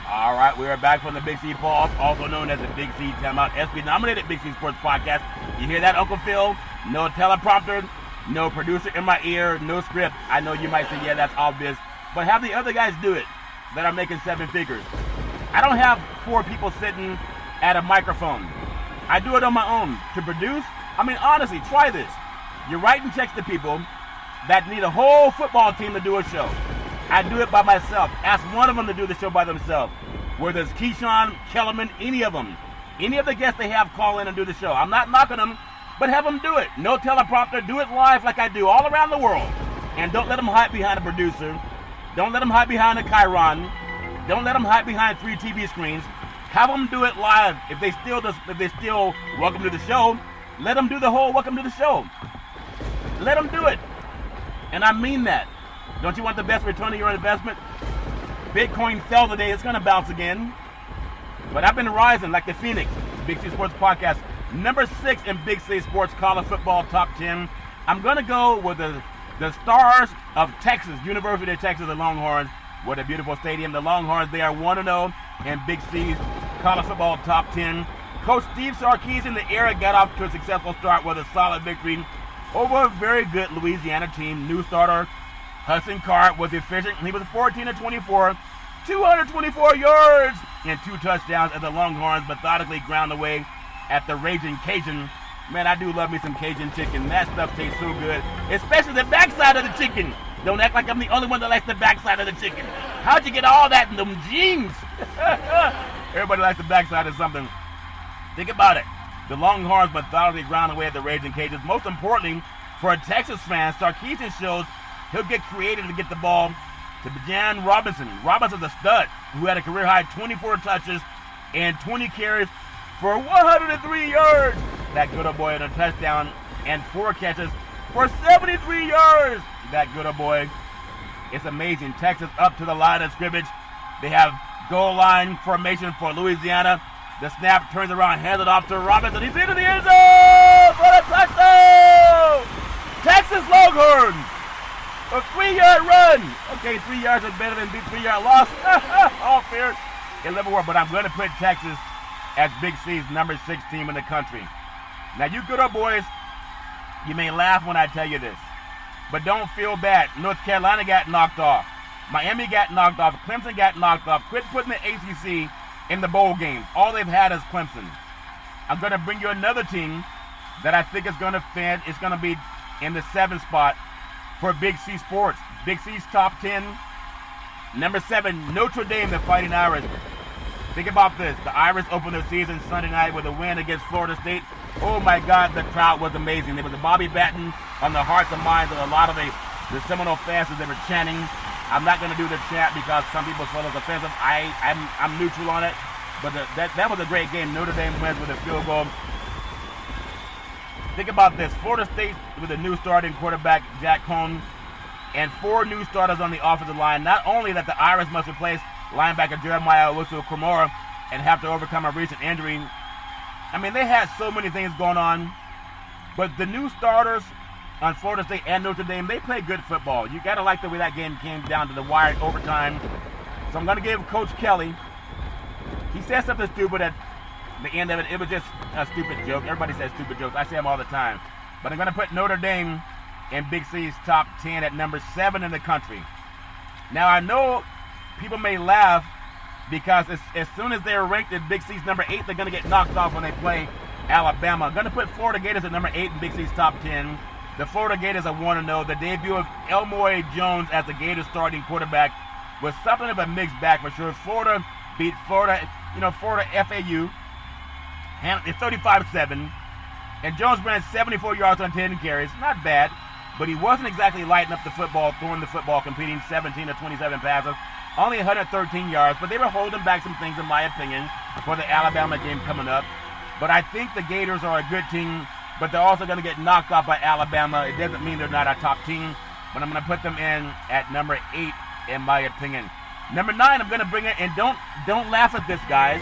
All right, we are back from the Big C Pulse, also known as the Big C Timeout, Espy-nominated Big C Sports Podcast. You hear that, Uncle Phil? No teleprompter, no producer in my ear, no script. I know you might say, yeah, that's obvious, but have the other guys do it that are making 7 figures. I don't have 4 people sitting at a microphone. I do it on my own. To produce, I mean, honestly, try this. You're writing checks to people that need a whole football team to do a show. I do it by myself. Ask one of them to do the show by themselves. Whether it's Keyshawn, Kellerman, any of them. Any of the guests they have call in and do the show. I'm not knocking them, but have them do it. No teleprompter. Do it live like I do all around the world. And don't let them hide behind a producer. Don't let them hide behind a Chiron. Don't let them hide behind 3 TV screens. Have them do it live. If they still welcome to the show, let them do the whole welcome to the show. Let them do it. And I mean that. Don't you want the best return on your investment? Bitcoin fell today. It's going to bounce again. But I've been rising like the Phoenix. Big C Sports Podcast. Number 6 in Big C Sports College Football Top 10. I'm going to go with the Stars of Texas, University of Texas, the Longhorns. What a beautiful stadium. The Longhorns, they are 1-0 in Big C's College Football Top 10. Coach Steve Sarkisian, the era, got off to a successful start with a solid victory over a very good Louisiana team. New starter Hudson Card was efficient. He was 14-24, 224 yards and 2 touchdowns as the Longhorns methodically ground away at the Raging Cajun. Man, I do love me some Cajun chicken. That stuff tastes so good, especially the backside of the chicken. Don't act like I'm the only one that likes the backside of the chicken. How'd you get all that in them jeans? Everybody likes the backside of something. Think about it. The Longhorns methodically ground away at the Raging Cajuns. Most importantly, for a Texas fan, Sarkisian shows he'll get creative to get the ball to Bijan Robinson. Robinson's a stud who had a career-high 24 touches and 20 carries for 103 yards. That good old boy had a touchdown and 4 catches for 73 yards. That good old boy. It's amazing. Texas up to the line of scrimmage. They have goal line formation for Louisiana. The snap turns around, hands it off to Robinson. He's into the end zone for a touchdown! Texas Longhorns! A 3-yard run. Okay, 3 yards is better than 3-yard loss. All fair in level war, but I'm going to put Texas as Big C's number 6 team in the country. Now, you good old boys, you may laugh when I tell you this, but don't feel bad. North Carolina got knocked off. Miami got knocked off. Clemson got knocked off. Quit putting the ACC in the bowl games. All they've had is Clemson. I'm going to bring you another team that I think is going to fit. It's going to be in the 7th spot for Big C Sports. Big C's top 10. Number 7, Notre Dame, the Fighting Irish. Think about this. The Irish opened their season Sunday night with a win against Florida State. Oh my God, the crowd was amazing. There was a Bobby Batten on the hearts and minds of a lot of the Seminole fans as they were chanting. I'm not going to do the chant because some people feel it's offensive. I'm neutral on it. But that was a great game. Notre Dame wins with a field goal. Think about this. Florida State with a new starting quarterback, Jack Cohn, and 4 new starters on the offensive line. Not only that the Irish must replace linebacker Jeremiah Owusu-Koramoah and have to overcome a recent injury. I mean, they had so many things going on. But the new starters on Florida State and Notre Dame. They play good football. You got to like the way that game came down to the wire in overtime. So I'm going to give Coach Kelly. He said something stupid at the end of it. It was just a stupid joke. Everybody says stupid jokes. I say them all the time. But I'm going to put Notre Dame in Big C's top 10 at number 7 in the country. Now, I know people may laugh because as soon as they're ranked at Big C's number 8, they're going to get knocked off when they play Alabama. I'm going to put Florida Gators at number 8 in Big C's top 10. The Florida Gators are 1-0. The debut of Elmore Jones as the Gators starting quarterback was something of a mixed bag for sure. Florida beat Florida FAU. It's 35-7. And Jones ran 74 yards on 10 carries. Not bad. But he wasn't exactly lighting up the football, throwing the football, competing 17 to 27 passes. Only 113 yards. But they were holding back some things, in my opinion, for the Alabama game coming up. But I think the Gators are a good team. But they're also going to get knocked off by Alabama. It doesn't mean they're not a top team. But I'm going to put them in at number 8, in my opinion. Number 9, I'm going to bring it, and don't laugh at this, guys.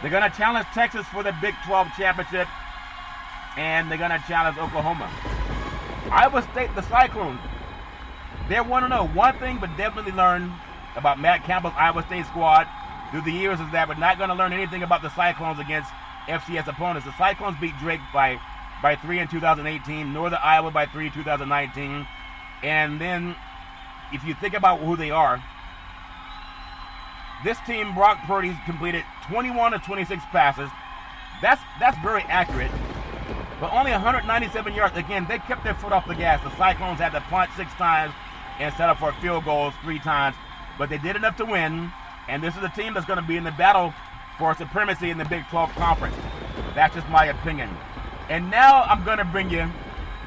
They're going to challenge Texas for the Big 12 championship, and they're going to challenge Oklahoma. Iowa State, the Cyclones, they're 1-0. One thing but definitely learn about Matt Campbell's Iowa State squad through the years is that we're not going to learn anything about the Cyclones against FCS opponents. The Cyclones beat Drake by 3 in 2018, Northern Iowa by 3 in 2019, and then if you think about who they are, this team, Brock Purdy's completed 21 of 26 passes. That's very accurate. But only 197 yards. Again, they kept their foot off the gas. The Cyclones had to punt 6 times and set up for field goals 3 times. But they did enough to win. And this is a team that's going to be in the battle for supremacy in the Big 12 Conference. That's just my opinion. And now I'm going to bring you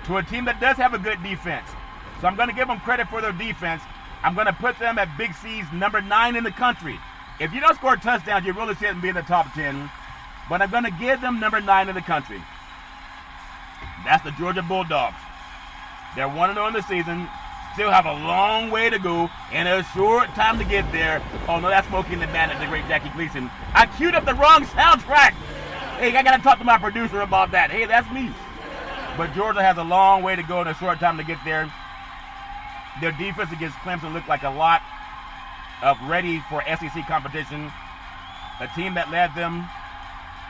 to a team that does have a good defense. So I'm going to give them credit for their defense. I'm going to put them at Big C's number 9 in the country. If you don't score touchdowns, you really shouldn't be in the top 10. But I'm going to give them number 9 in the country. That's the Georgia Bulldogs. They're 1-0 in the season. Still have a long way to go and a short time to get there. Oh, no, that's Smokey and the Bandit, the great Jackie Gleason. I queued up the wrong soundtrack. Hey, I got to talk to my producer about that. Hey, that's me. But Georgia has a long way to go and a short time to get there. Their defense against Clemson looked like a lot of ready for SEC competition. A team that led them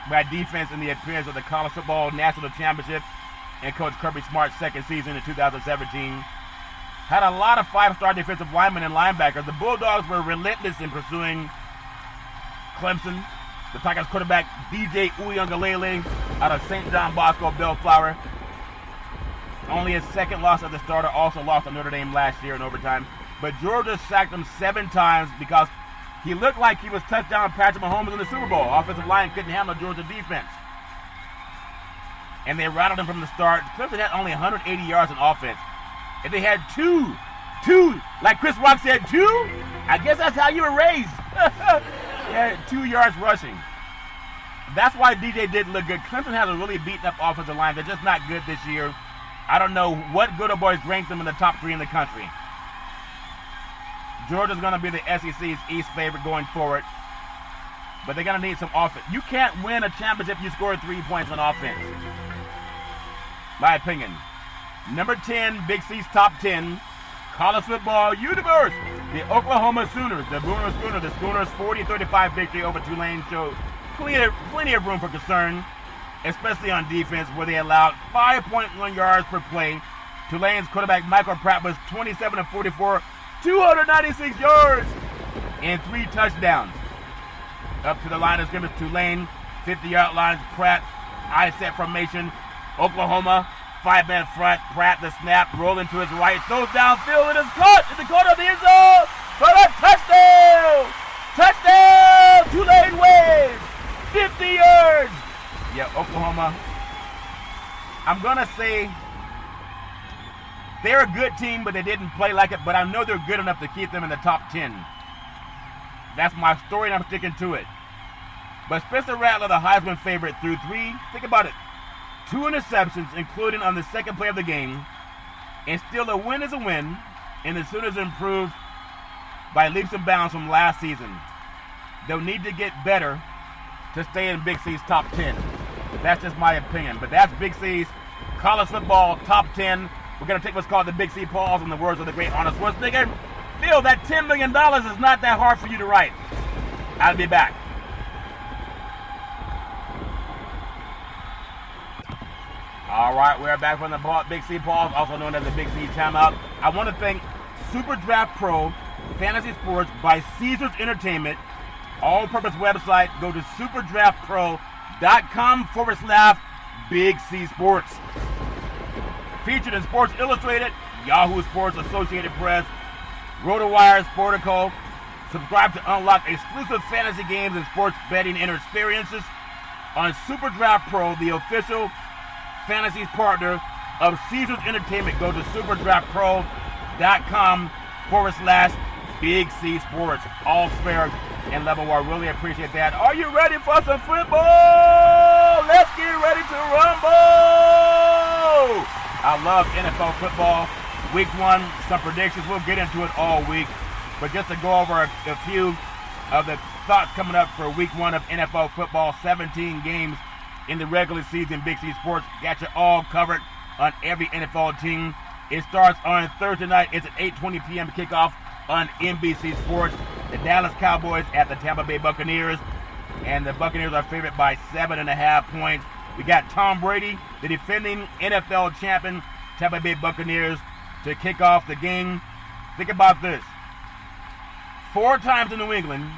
by defense in the appearance of the College Football National Championship and Coach Kirby Smart's second season in 2017. Had a lot of 5-star defensive linemen and linebackers. The Bulldogs were relentless in pursuing Clemson. The Tigers quarterback DJ Uiagalelei out of St. John Bosco Bellflower. Only his second loss as a starter, also lost to Notre Dame last year in overtime. But Georgia sacked him 7 times because he looked like he was touchdown Patrick Mahomes in the Super Bowl. Offensive line couldn't handle Georgia defense. And they rattled him from the start. Clemson had only 180 yards in offense. If they had two, like Chris Rock said, 2, I guess that's how you were raised. Yeah, 2 yards rushing. That's why DJ didn't look good. Clemson has a really beaten up offensive line. They're just not good this year. I don't know what good old boys ranked them in the top 3 in the country. Georgia's going to be the SEC's East favorite going forward. But they're going to need some offense. You can't win a championship if you score 3 points on offense. My opinion. Number 10, Big C's top 10. College football universe. The Oklahoma Sooners. The Booner Schooner. The Schooners' 40-35 victory over Tulane showed plenty of room for concern, especially on defense, where they allowed 5.1 yards per play. Tulane's quarterback Michael Pratt was 27 of 44, 296 yards, and 3 touchdowns. Up to the line of scrimmage, Tulane, 50-yard lines, Pratt, I-set formation. Oklahoma, 5-man front, Pratt, the snap, rolling to his right, throws downfield, and is caught in the corner of the end zone for a touchdown! Touchdown! Tulane wins! 50 yards! Yeah, Oklahoma. I'm going to say they're a good team, but they didn't play like it. But I know they're good enough to keep them in the top 10. That's my story, and I'm sticking to it. But Spencer Rattler, the Heisman favorite, threw 3, think about it, 2 interceptions, including on the second play of the game. And still, a win is a win. And the Sooners improved by leaps and bounds from last season. They'll need to get better to stay in Big C's top 10. That's just my opinion. But that's Big C's college football top 10. We're going to take what's called the Big C pause in the words of the great Arnold Schwarzenegger. Phil, that $10 million is not that hard for you to write. I'll be back. All right, we're back from the Big C pause, also known as the Big C timeout. I want to thank Super Draft Pro Fantasy Sports by Caesars Entertainment, all-purpose website. Go to superdraftpro.com/Big C Sports. Featured in Sports Illustrated, Yahoo Sports, Associated Press, RotoWire, Sportico. Subscribe to unlock exclusive fantasy games and sports betting experiences on Super Draft Pro, the official fantasy partner of Caesars Entertainment. Go to superdraftpro.com/Big C Sports. All fair and level. I really appreciate that. Are you ready for some football? Let's get ready to rumble! I love NFL football. Week 1, some predictions. We'll get into it all week. But just to go over a few of the thoughts coming up for Week 1 of NFL football, 17 games in the regular season. Big C Sports got you all covered on every NFL team. It starts on Thursday night. It's an 8:20 p.m. kickoff on NBC Sports. The Dallas Cowboys at the Tampa Bay Buccaneers. And the Buccaneers are favored by 7.5 points. We got Tom Brady, the defending NFL champion, Tampa Bay Buccaneers, to kick off the game. Think about this. 4 times in New England,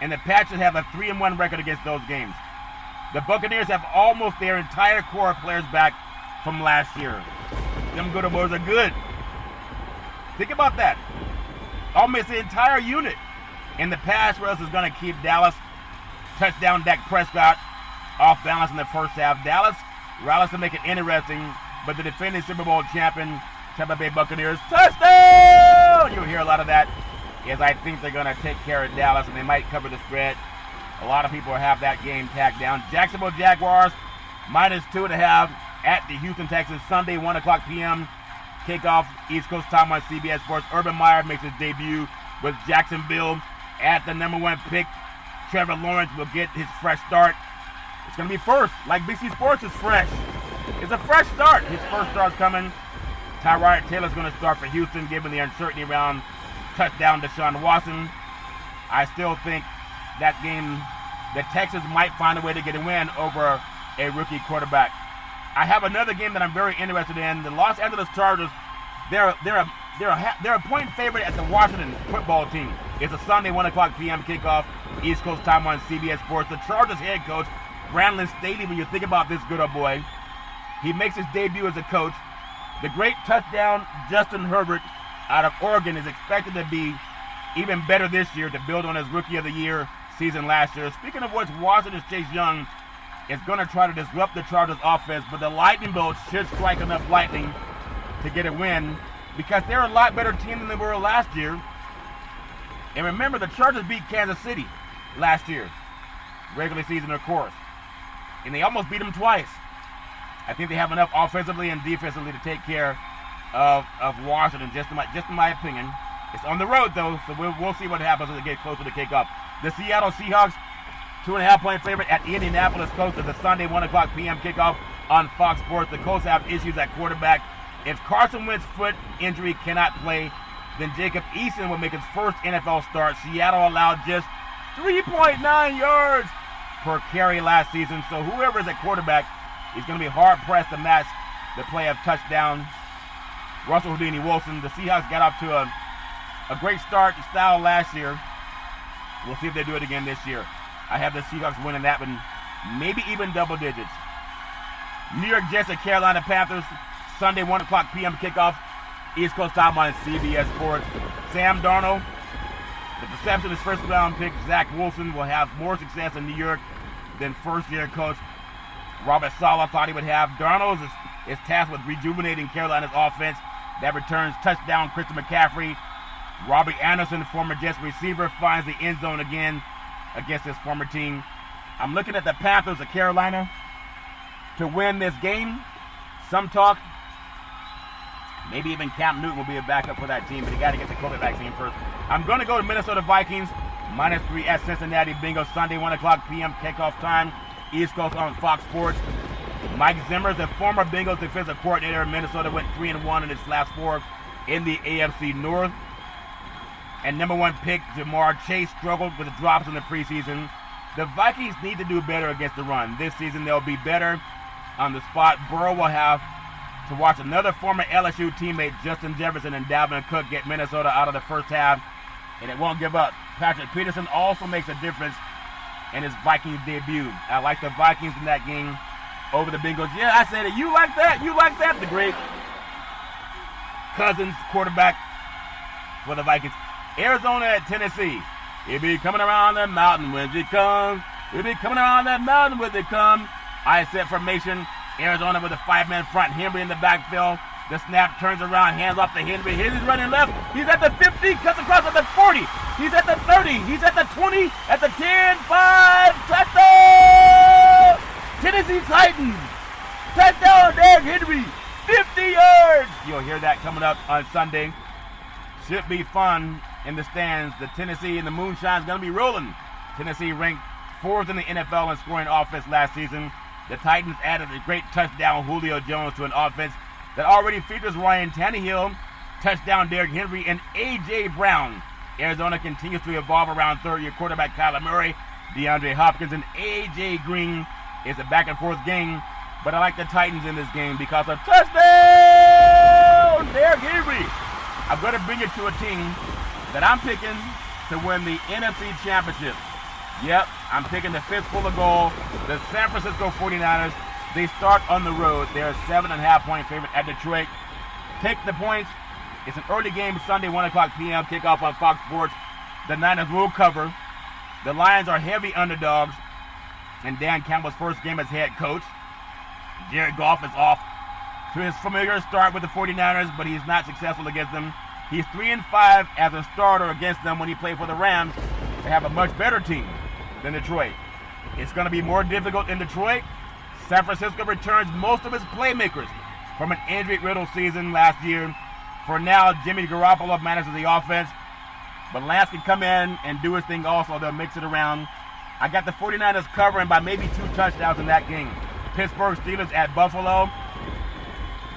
and the Patriots have a 3-1 record against those games. The Buccaneers have almost their entire core of players back from last year. Them good boys are good. Think about that. Almost the entire unit. And the pass rush is going to keep Dallas. Touchdown Dak Prescott off balance in the first half. Dallas rallies to make it interesting, but the defending Super Bowl champion, Tampa Bay Buccaneers, touchdown! You'll hear a lot of that, as I think they're going to take care of Dallas, and they might cover the spread. A lot of people have that game tagged down. Jacksonville Jaguars, -2.5 at the Houston Texans, Sunday, 1 o'clock p.m. Kickoff, East Coast time on CBS Sports. Urban Meyer makes his debut with Jacksonville at the #1 pick. Trevor Lawrence will get his fresh start. It's going to be first, like BC Sports is fresh. It's a fresh start. His first start's coming. Tyrod Taylor's going to start for Houston, given the uncertainty around touchdown Deshaun Watson. I still think that game, the Texans might find a way to get a win over a rookie quarterback. I have another game that I'm very interested in. The Los Angeles Chargers, they're a point favorite at the Washington football team. It's a Sunday 1 o'clock p.m. kickoff, East Coast time on CBS Sports. The Chargers head coach, Brandon Staley, when you think about this good old boy, he makes his debut as a coach. The great touchdown Justin Herbert out of Oregon is expected to be even better this year to build on his Rookie of the Year season last year. Speaking of which, Washington's Chase Young is going to try to disrupt the Chargers offense, but the Lightning Bolts should strike enough lightning to get a win because they're a lot better team than they were last year. And remember, the Chargers beat Kansas City last year, regular season, of course, and they almost beat them twice. I think they have enough offensively and defensively to take care of Washington, just in my opinion. It's on the road, though, so we'll see what happens as they get closer to kickoff. The Seattle Seahawks, 2.5-point favorite at Indianapolis Colts. It's a Sunday 1 o'clock p.m. kickoff on Fox Sports. The Colts have issues at quarterback. If Carson Wentz's foot injury cannot play, then Jacob Eason will make his first NFL start. Seattle allowed just 3.9 yards per carry last season, so whoever is at quarterback is going to be hard-pressed to match the play of touchdown Russell Houdini Wilson. The Seahawks got off to a great start style last year. We'll see if they do it again this year. I have the Seahawks winning that one, maybe even double digits. New York Jets at Carolina Panthers, Sunday 1 o'clock p.m. kickoff, East Coast time on CBS Sports. Sam Darnold, the perception is first-round pick Zach Wilson will have more success in New York than first-year coach Robert Saleh thought he would have. Darnold is tasked with rejuvenating Carolina's offense that returns touchdown Christian McCaffrey. Robbie Anderson, former Jets receiver, finds the end zone again against his former team. I'm looking at the Panthers of Carolina to win this game. Some talk, maybe even Cam Newton will be a backup for that team, but he got to get the COVID vaccine first. I'm going to go to Minnesota Vikings, -3 at Cincinnati Bengals, Sunday 1 o'clock p.m. kickoff time, East Coast on Fox Sports. Mike Zimmer, the former Bengals defensive coordinator, Minnesota went 3-1 in its last 4 in the AFC North. And number 1 pick, Jamar Chase, struggled with the drops in the preseason. The Vikings need to do better against the run. This season they'll be better on the spot. Burrow will have to watch another former LSU teammate, Justin Jefferson and Dalvin Cook, get Minnesota out of the first half, and it won't give up. Patrick Peterson also makes a difference in his Vikings debut. I like the Vikings in that game over the Bengals. Yeah, I said it. You like that? You like that? The great Cousins, quarterback for the Vikings. Arizona at Tennessee. It be coming around the mountain when it comes. It be coming around that mountain when it comes. I set formation. Arizona with a 5-man front. Henry in the backfield. The snap turns around, hands off to Henry. Henry's running left. He's at the 50, cuts across at the 40. He's at the 30. He's at the 20, at the 10, 5. Touchdown! Tennessee Titans. Touchdown, Derrick Henry. 50 yards. You'll hear that coming up on Sunday. Should be fun in the stands. The Tennessee and the Moonshine's going to be rolling. Tennessee ranked 4th in the NFL in scoring offense last season. The Titans added a great touchdown, Julio Jones, to an offense that already features Ryan Tannehill, touchdown Derrick Henry, and A.J. Brown. Arizona continues to evolve around third-year quarterback Kyler Murray, DeAndre Hopkins, and A.J. Green. It's a back-and-forth game, but I like the Titans in this game because of touchdown Derrick Henry. I'm going to bring it to a team that I'm picking to win the NFC Championship. Yep, I'm picking the fistful of goal, the San Francisco 49ers. They start on the road. They're a 7.5-point favorite at Detroit. Take the points. It's an early game Sunday, 1 o'clock p.m. kickoff on Fox Sports. The Niners will cover. The Lions are heavy underdogs in Dan Campbell's first game as head coach. Jared Goff is off to his familiar start with the 49ers, but he's not successful against them. He's 3-5 as a starter against them when he played for the Rams. They have a much better team than Detroit. It's going to be more difficult in Detroit. San Francisco returns most of its playmakers from an injury-riddled season last year. For now, Jimmy Garoppolo manages the offense, but Lance can come in and do his thing also. They'll mix it around. I got the 49ers covering by maybe 2 touchdowns in that game. Pittsburgh Steelers at Buffalo.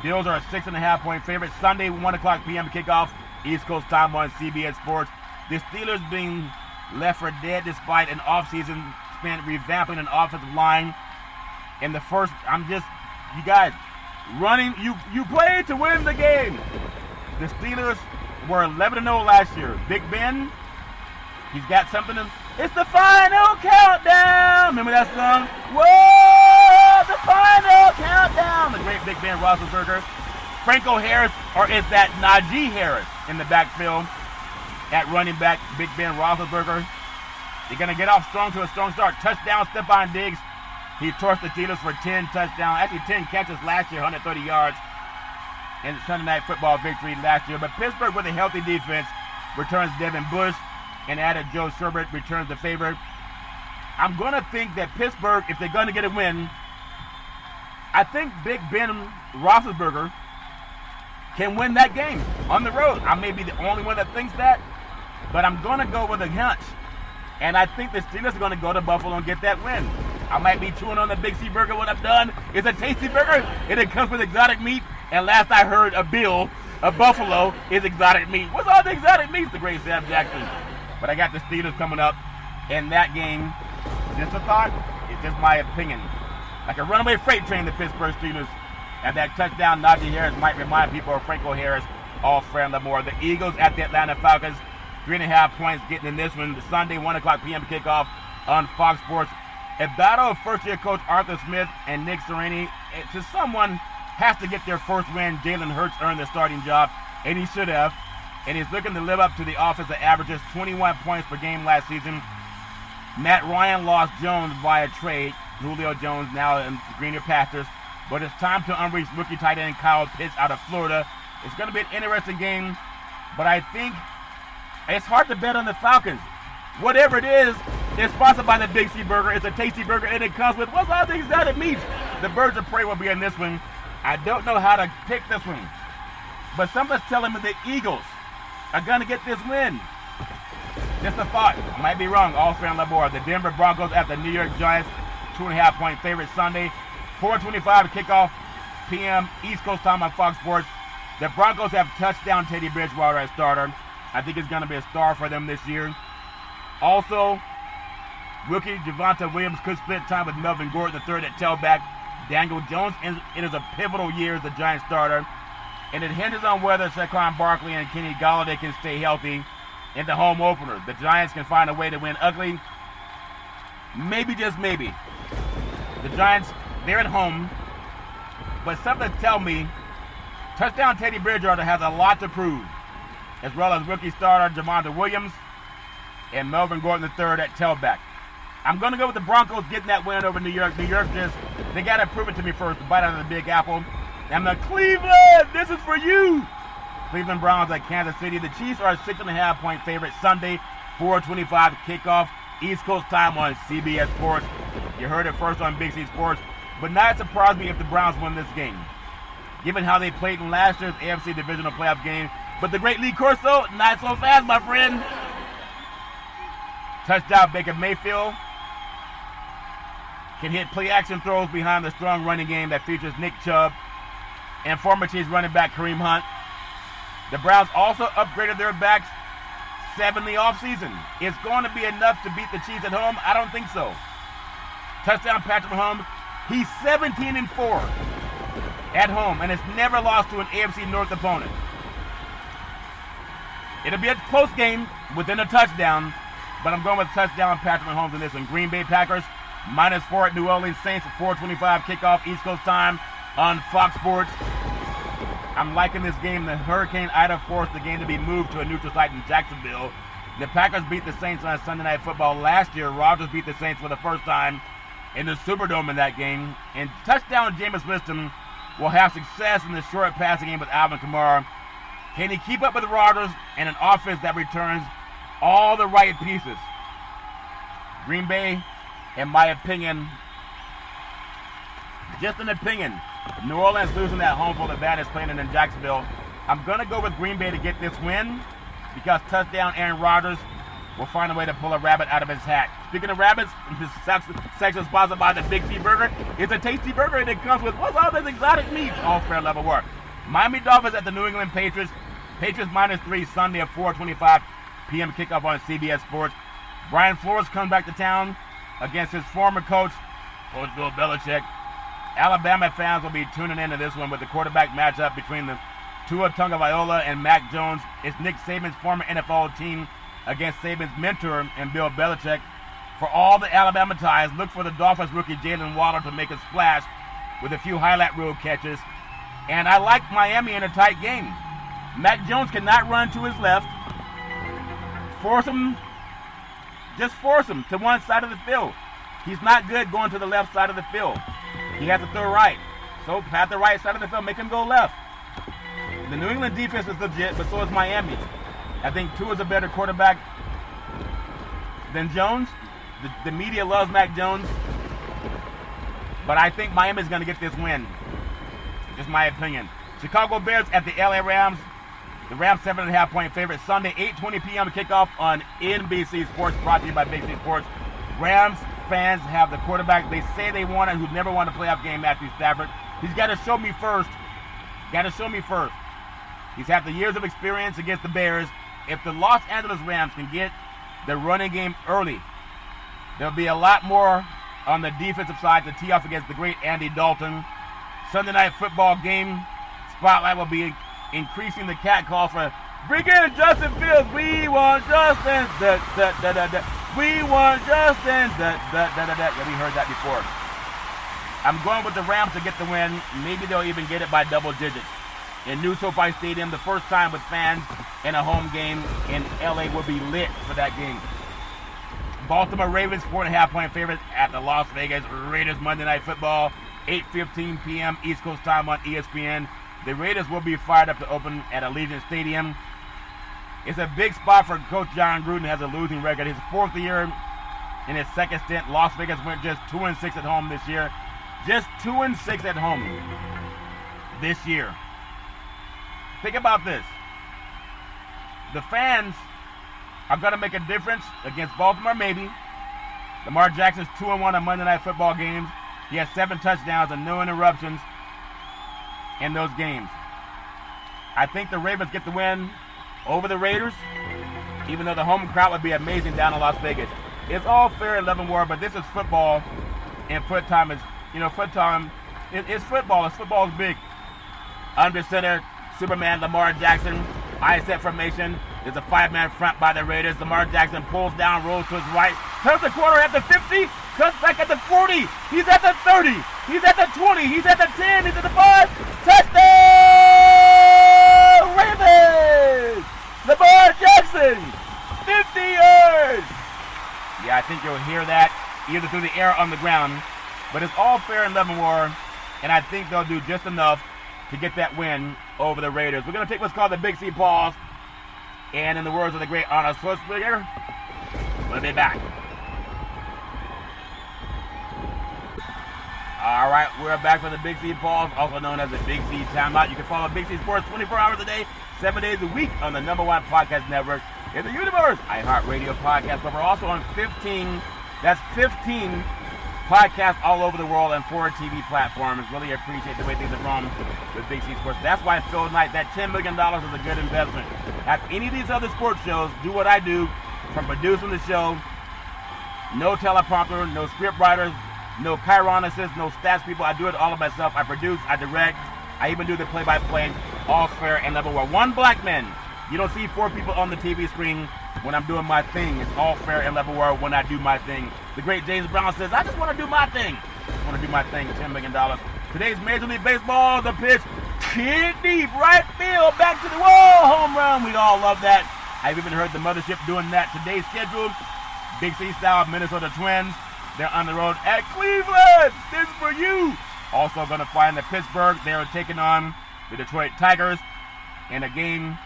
Bills are a 6.5-point favorite. Sunday, 1 o'clock p.m. kickoff, East Coast time on CBS Sports. The Steelers being left for dead despite an offseason spent revamping an offensive line. In the first, you guys, running, you played to win the game. The Steelers were 11-0 last year. Big Ben, he's got something. It's the final countdown. Remember that song? Whoa, the final countdown. The great Big Ben Roethlisberger. Franco Harris, or is that Najee Harris in the backfield at running back? Big Ben Roethlisberger. You're going to get off strong to a strong start. Touchdown, Stephon Diggs. He torched the Steelers for 10 touchdowns, actually 10 catches last year, 130 yards in the Sunday Night Football victory last year. But Pittsburgh, with a healthy defense, returns Devin Bush and added Joe Sherbert, returns the favor. I'm going to think that Pittsburgh, if they're going to get a win, I think Big Ben Roethlisberger can win that game on the road. I may be the only one that thinks that, but I'm going to go with a hunch. And I think the Steelers are going to go to Buffalo and get that win. I might be chewing on the Big C burger when I'm done. It's a tasty burger, and it comes with exotic meat. And last I heard, a buffalo is exotic meat. What's all the exotic meats? The great Sam Jackson. But I got the Steelers coming up in that game. Just a thought. It's just my opinion. Like a runaway freight train, the Pittsburgh Steelers. And that touchdown, Najee Harris might remind people of Franco Harris, all Fran Lamar. The Eagles at the Atlanta Falcons. 3.5 points getting in this one. The Sunday, 1 o'clock p.m. kickoff on Fox Sports. A battle of first-year coach Arthur Smith and Nick Sirianni. To someone has to get their first win. Jalen Hurts earned the starting job, and he should have. And he's looking to live up to the offensive averages, 21 points per game last season. Matt Ryan lost Jones via trade. Julio Jones now in greener pastures. But it's time to unreach rookie tight end Kyle Pitts out of Florida. It's going to be an interesting game, but I think it's hard to bet on the Falcons. Whatever it is, it's sponsored by the Big C Burger. It's a tasty burger, and it comes with, what's all the exotic meats? The Birds of Prey will be in this one. I don't know how to pick this one, but something's telling me the Eagles are going to get this win. Just a thought. I might be wrong. All Fran Lamar. The Denver Broncos at the New York Giants, 2.5-point favorite Sunday. 4:25 kickoff p.m. East Coast time on Fox Sports. The Broncos have touchdown Teddy Bridgewater as starter. I think it's going to be a star for them this year. Also, rookie Javonte Williams could split time with Melvin Gordon III at tailback. Daniel Jones enters a pivotal year as the Giants starter. And it hinges on whether Saquon Barkley and Kenny Golladay can stay healthy in the home opener. The Giants can find a way to win ugly. Maybe, just maybe. The Giants, they're at home. But something tells me touchdown Teddy Bridgewater has a lot to prove, as well as rookie starter Javonte Williams and Melvin Gordon III at tailback. I'm going to go with the Broncos getting that win over New York. New York they got to prove it to me first, to bite out of the Big Apple. And the Cleveland, this is for you. Cleveland Browns at Kansas City. The Chiefs are a 6.5-point favorite Sunday, 4:25 kickoff, East Coast time on CBS Sports. You heard it first on Big C Sports. But not surprise me if the Browns win this game, given how they played in last year's AFC Divisional Playoff game. But the great Lee Corso, not so fast, my friend. Touchdown Baker Mayfield can hit play-action throws behind the strong running game that features Nick Chubb and former Chiefs running back Kareem Hunt. The Browns also upgraded their backs 7 in the offseason. It's going to be enough to beat the Chiefs at home? I don't think so. Touchdown Patrick Mahomes. He's 17-4 at home and has never lost to an AFC North opponent. It'll be a close game within a touchdown, but I'm going with touchdown Patrick Mahomes in this one. Green Bay Packers -4 at New Orleans Saints at 4:25 kickoff East Coast time on Fox Sports. I'm liking this game. The Hurricane Ida forced the game to be moved to a neutral site in Jacksonville. The Packers beat the Saints on Sunday Night Football last year. Rodgers beat the Saints for the first time in the Superdome in that game. And touchdown Jameis Winston will have success in the short passing game with Alvin Kamara. Can he keep up with Rodgers and an offense that returns all the right pieces? Green Bay, in my opinion, just an opinion, New Orleans losing that home field advantage playing in Jacksonville. I'm going to go with Green Bay to get this win because touchdown Aaron Rodgers will find a way to pull a rabbit out of his hat. Speaking of rabbits, this section is sponsored by the Big C Burger. It's a tasty burger and it comes with what's all this exotic meat? All fair level work. Miami Dolphins at the New England Patriots. Patriots -3 Sunday at 4:25 p.m. kickoff on CBS Sports. Brian Flores comes back to town against his former coach, Coach Bill Belichick. Alabama fans will be tuning into this one with the quarterback matchup between the Tua Tagovailoa and Mac Jones. It's Nick Saban's former NFL team against Saban's mentor and Bill Belichick. For all the Alabama ties, look for the Dolphins rookie Jalen Waddle to make a splash with a few highlight reel catches. And I like Miami in a tight game. Mac Jones cannot run to his left. Force him to one side of the field. He's not good going to the left side of the field. He has to throw right. So pat the right side of the field, make him go left. The New England defense is legit, but so is Miami. I think Tua's a better quarterback than Jones. The media loves Mac Jones. But I think Miami's going to get this win. Just my opinion. Chicago Bears at the LA Rams. The Rams 7.5-point favorite Sunday, 8:20 p.m. kickoff on NBC Sports, brought to you by Big C Sports. Rams fans have the quarterback they say they want it, who's never won a playoff game, Matthew Stafford. He's got to show me first. He's had the years of experience against the Bears. If the Los Angeles Rams can get the running game early, there'll be a lot more on the defensive side to tee off against the great Andy Dalton. Sunday Night Football game spotlight will be increasing the cat call for bring in Justin Fields. We want Justin. We want Justin. Yeah, we heard that before. I'm going with the Rams to get the win. Maybe they'll even get it by double digits. In new SoFi Stadium, the first time with fans in a home game in LA will be lit for that game. Baltimore Ravens 4.5-point favorites at the Las Vegas Raiders. Monday Night Football, 8:15 p.m. East Coast time on ESPN. The Raiders will be fired up to open at Allegiant Stadium. It's a big spot for Coach John Gruden, has a losing record. His fourth year in his second stint. Las Vegas went just 2-6 at home this year. Just 2-6 at home this year. Think about this. The fans are going to make a difference against Baltimore, maybe. Lamar Jackson's 2-1 on Monday Night Football games. He has 7 touchdowns and no interruptions in those games. I think the Ravens get the win over the Raiders, even though the home crowd would be amazing down in Las Vegas. It's all fair in love and war, but this is football, and foot time is, foot time. It's football. Football is big. Under center, Superman Lamar Jackson, I set formation. There's a 5-man front by the Raiders. Lamar Jackson pulls down, rolls to his right, turns the corner at the 50, cuts back at the 40. He's at the 30. He's at the 20. He's at the 10. He's at the 5. Touchdown! Ravens! Lamar Jackson, 50 yards. Yeah, I think you'll hear that either through the air or on the ground. But it's all fair in love and war, and I think they'll do just enough to get that win over the Raiders. We're going to take what's called the Big C pause. And in the words of the great Arnold Schwarzenegger, we'll be back. All right, we're back for the Big C pause, also known as the Big C timeout. You can follow Big C Sports 24 hours a day, 7 days a week on the #1 podcast network in the universe, iHeartRadio podcast. But we're also on 15 podcasts all over the world and 4 TV platforms. Really appreciate the way things are run with Big C Sports. That's why Phil Knight, that $10 million is a good investment. Have any of these other sports shows do what I do, from producing the show, no teleprompter, no script writers, no chironists, no stats people. I do it all of myself. I produce, I direct, I even do the play-by-play, all fair and level. One black man. You don't see 4 people on the TV screen when I'm doing my thing. It's all fair and level world when I do my thing. The great James Brown says, I just want to do my thing. I want to do my thing, $10 million. Today's Major League Baseball, the pitch, hit deep, right field, back to the wall, home run. We all love that. I've even heard the mothership doing that. Today's schedule, Big C style, Minnesota Twins. They're on the road at Cleveland. This is for you. Also going to fly into Pittsburgh. They are taking on the Detroit Tigers in a game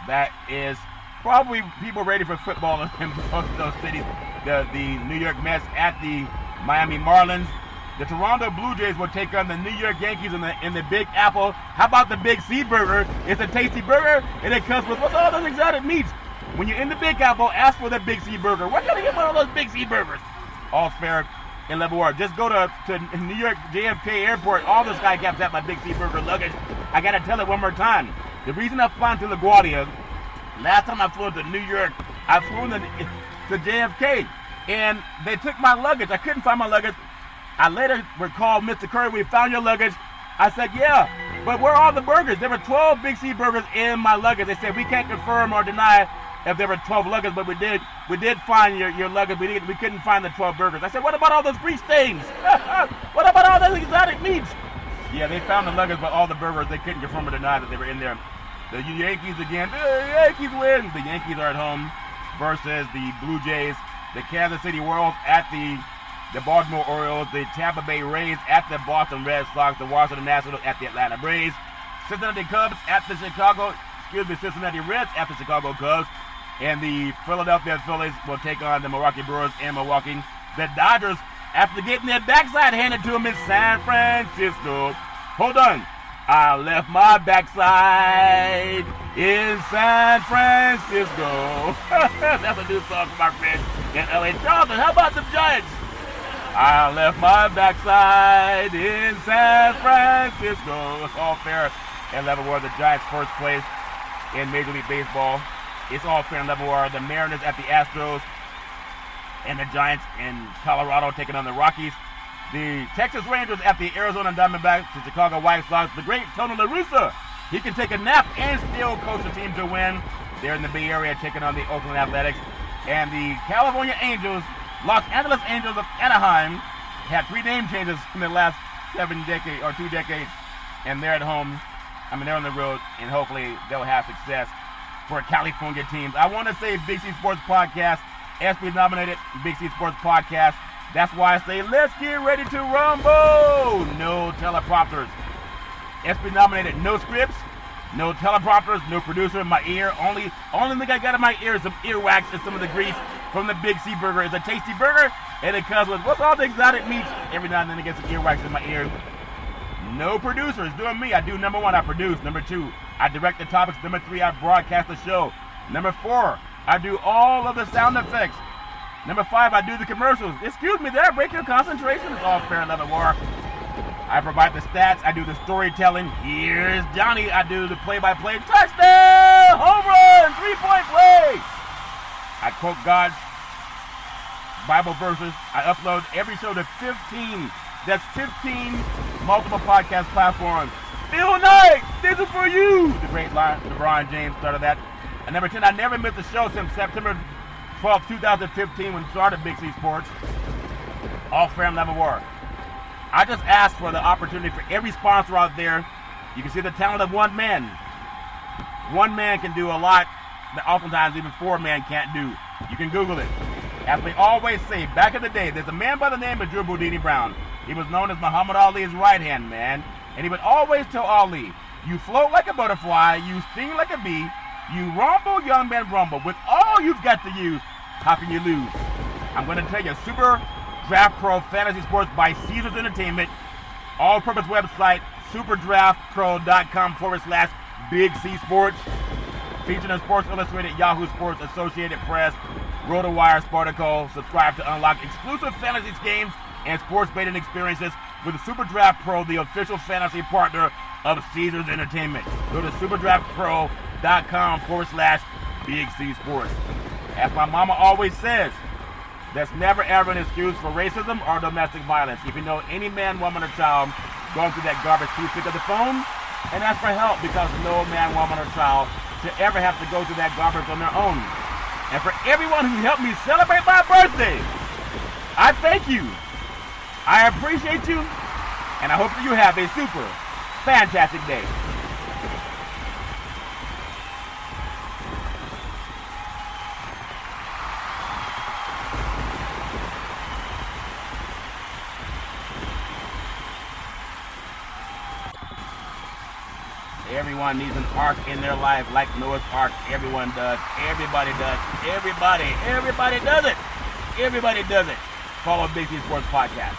that is probably people ready for football in both of those cities. The New York Mets at the Miami Marlins. The Toronto Blue Jays will take on the New York Yankees in the Big Apple. How about the Big C Burger? It's a tasty burger, and it comes with all those exotic meats. When you're in the Big Apple, ask for the Big C Burger. What can I get one of those Big C Burgers? All fair in level war. Just go to New York JFK Airport. All the sky caps have my Big C Burger luggage. I got to tell it one more time. The reason I flew to LaGuardia, last time I flew to New York, I flew to JFK, and they took my luggage. I couldn't find my luggage. I later recalled Mr. Curry, we found your luggage. I said, yeah, but where are all the burgers? There were 12 Big C burgers in my luggage. They said, we can't confirm or deny if there were 12 luggage, but we did find your luggage. We couldn't find the 12 burgers. I said, what about all those grease stains? What about all those exotic meats? Yeah, they found the luggage, but all the burgers, they couldn't confirm or deny that they were in there. The Yankees again. The Yankees win. The Yankees are at home versus the Blue Jays. The Kansas City Royals at the Baltimore Orioles. The Tampa Bay Rays at the Boston Red Sox. The Washington Nationals at the Atlanta Braves. Cincinnati Reds at the Chicago Cubs. And the Philadelphia Phillies will take on the Milwaukee Brewers in Milwaukee. The Dodgers, after getting their backside handed to them in San Francisco. Hold on. I left my backside in San Francisco. That's a new song for my friend in LA. Charlton, how about the Giants? I left my backside in San Francisco. It's all fair and level war. The Giants first place in Major League Baseball. It's all fair and level war. The Mariners at the Astros, and the Giants in Colorado taking on the Rockies. The Texas Rangers at the Arizona Diamondbacks, the Chicago White Sox. The great Tony La Russa, he can take a nap and still coach the team to win. They're in the Bay Area taking on the Oakland Athletics. And the California Angels, Los Angeles Angels of Anaheim, had 3 name changes in the last 2 decades. And they're at home. I mean, they're on the road, and hopefully they'll have success for California teams. I want to say Big C Sports Podcast, Espy'S nominated Big C Sports Podcast. That's why I say, let's get ready to rumble. No teleprompters. Espy'S nominated, no scripts, no teleprompters, no producer in my ear. Only thing I got in my ear is some earwax and some of the grease from the Big C Burger. It's a tasty burger, and it comes with, what's all the exotic meats? Every now and then I get some earwax in my ear. No producers doing me. I do number 1, I produce. Number 2, I direct the topics. Number 3, I broadcast the show. Number 4, I do all of the sound effects. Number 5, I do the commercials. Excuse me, did I break your concentration? It's all fair and level war. I provide the stats. I do the storytelling. Here's Johnny. I do the play-by-play. Touchdown! Home run! Three-point play! I quote God's Bible verses. I upload every show to 15. That's 15 multiple podcast platforms. Phil Knight, this is for you. The great LeBron James started that. And number 10, I never missed a show since September 12, 2015 when we started Big C Sports. All fair and level war. I just asked for the opportunity for every sponsor out there. You can see the talent of one man. One man can do a lot that oftentimes even four men can't do. You can Google it. As they always say, back in the day, there's a man by the name of Drew Boudini Brown. He was known as Muhammad Ali's right-hand man. And he would always tell Ali, you float like a butterfly, you sting like a bee, you rumble, young man, rumble. With all you've got to use, how can you lose? I'm going to tell you, Super Draft Pro Fantasy Sports by Caesars Entertainment, all-purpose website, superdraftpro.com/Big C Sports, featured in Sports Illustrated, Yahoo Sports, Associated Press, RotoWire, Spartaco. Subscribe to unlock exclusive fantasy games and sports betting experiences with the Super Draft Pro, the official fantasy partner of Caesars Entertainment. Go to superdraftpro.com/Big C Sports. As my mama always says, that's never ever an excuse for racism or domestic violence. If you know any man, woman, or child going through that garbage, please pick up the phone and ask for help, because no man, woman, or child should ever have to go through that garbage on their own. And for everyone who helped me celebrate my birthday, I thank you. I appreciate you, and I hope that you have a super fantastic day. Everyone needs an ark in their life, like Noah's Ark. Everyone does. Everybody does. Everybody does it. Everybody does it. Follow Big C Sports Podcast.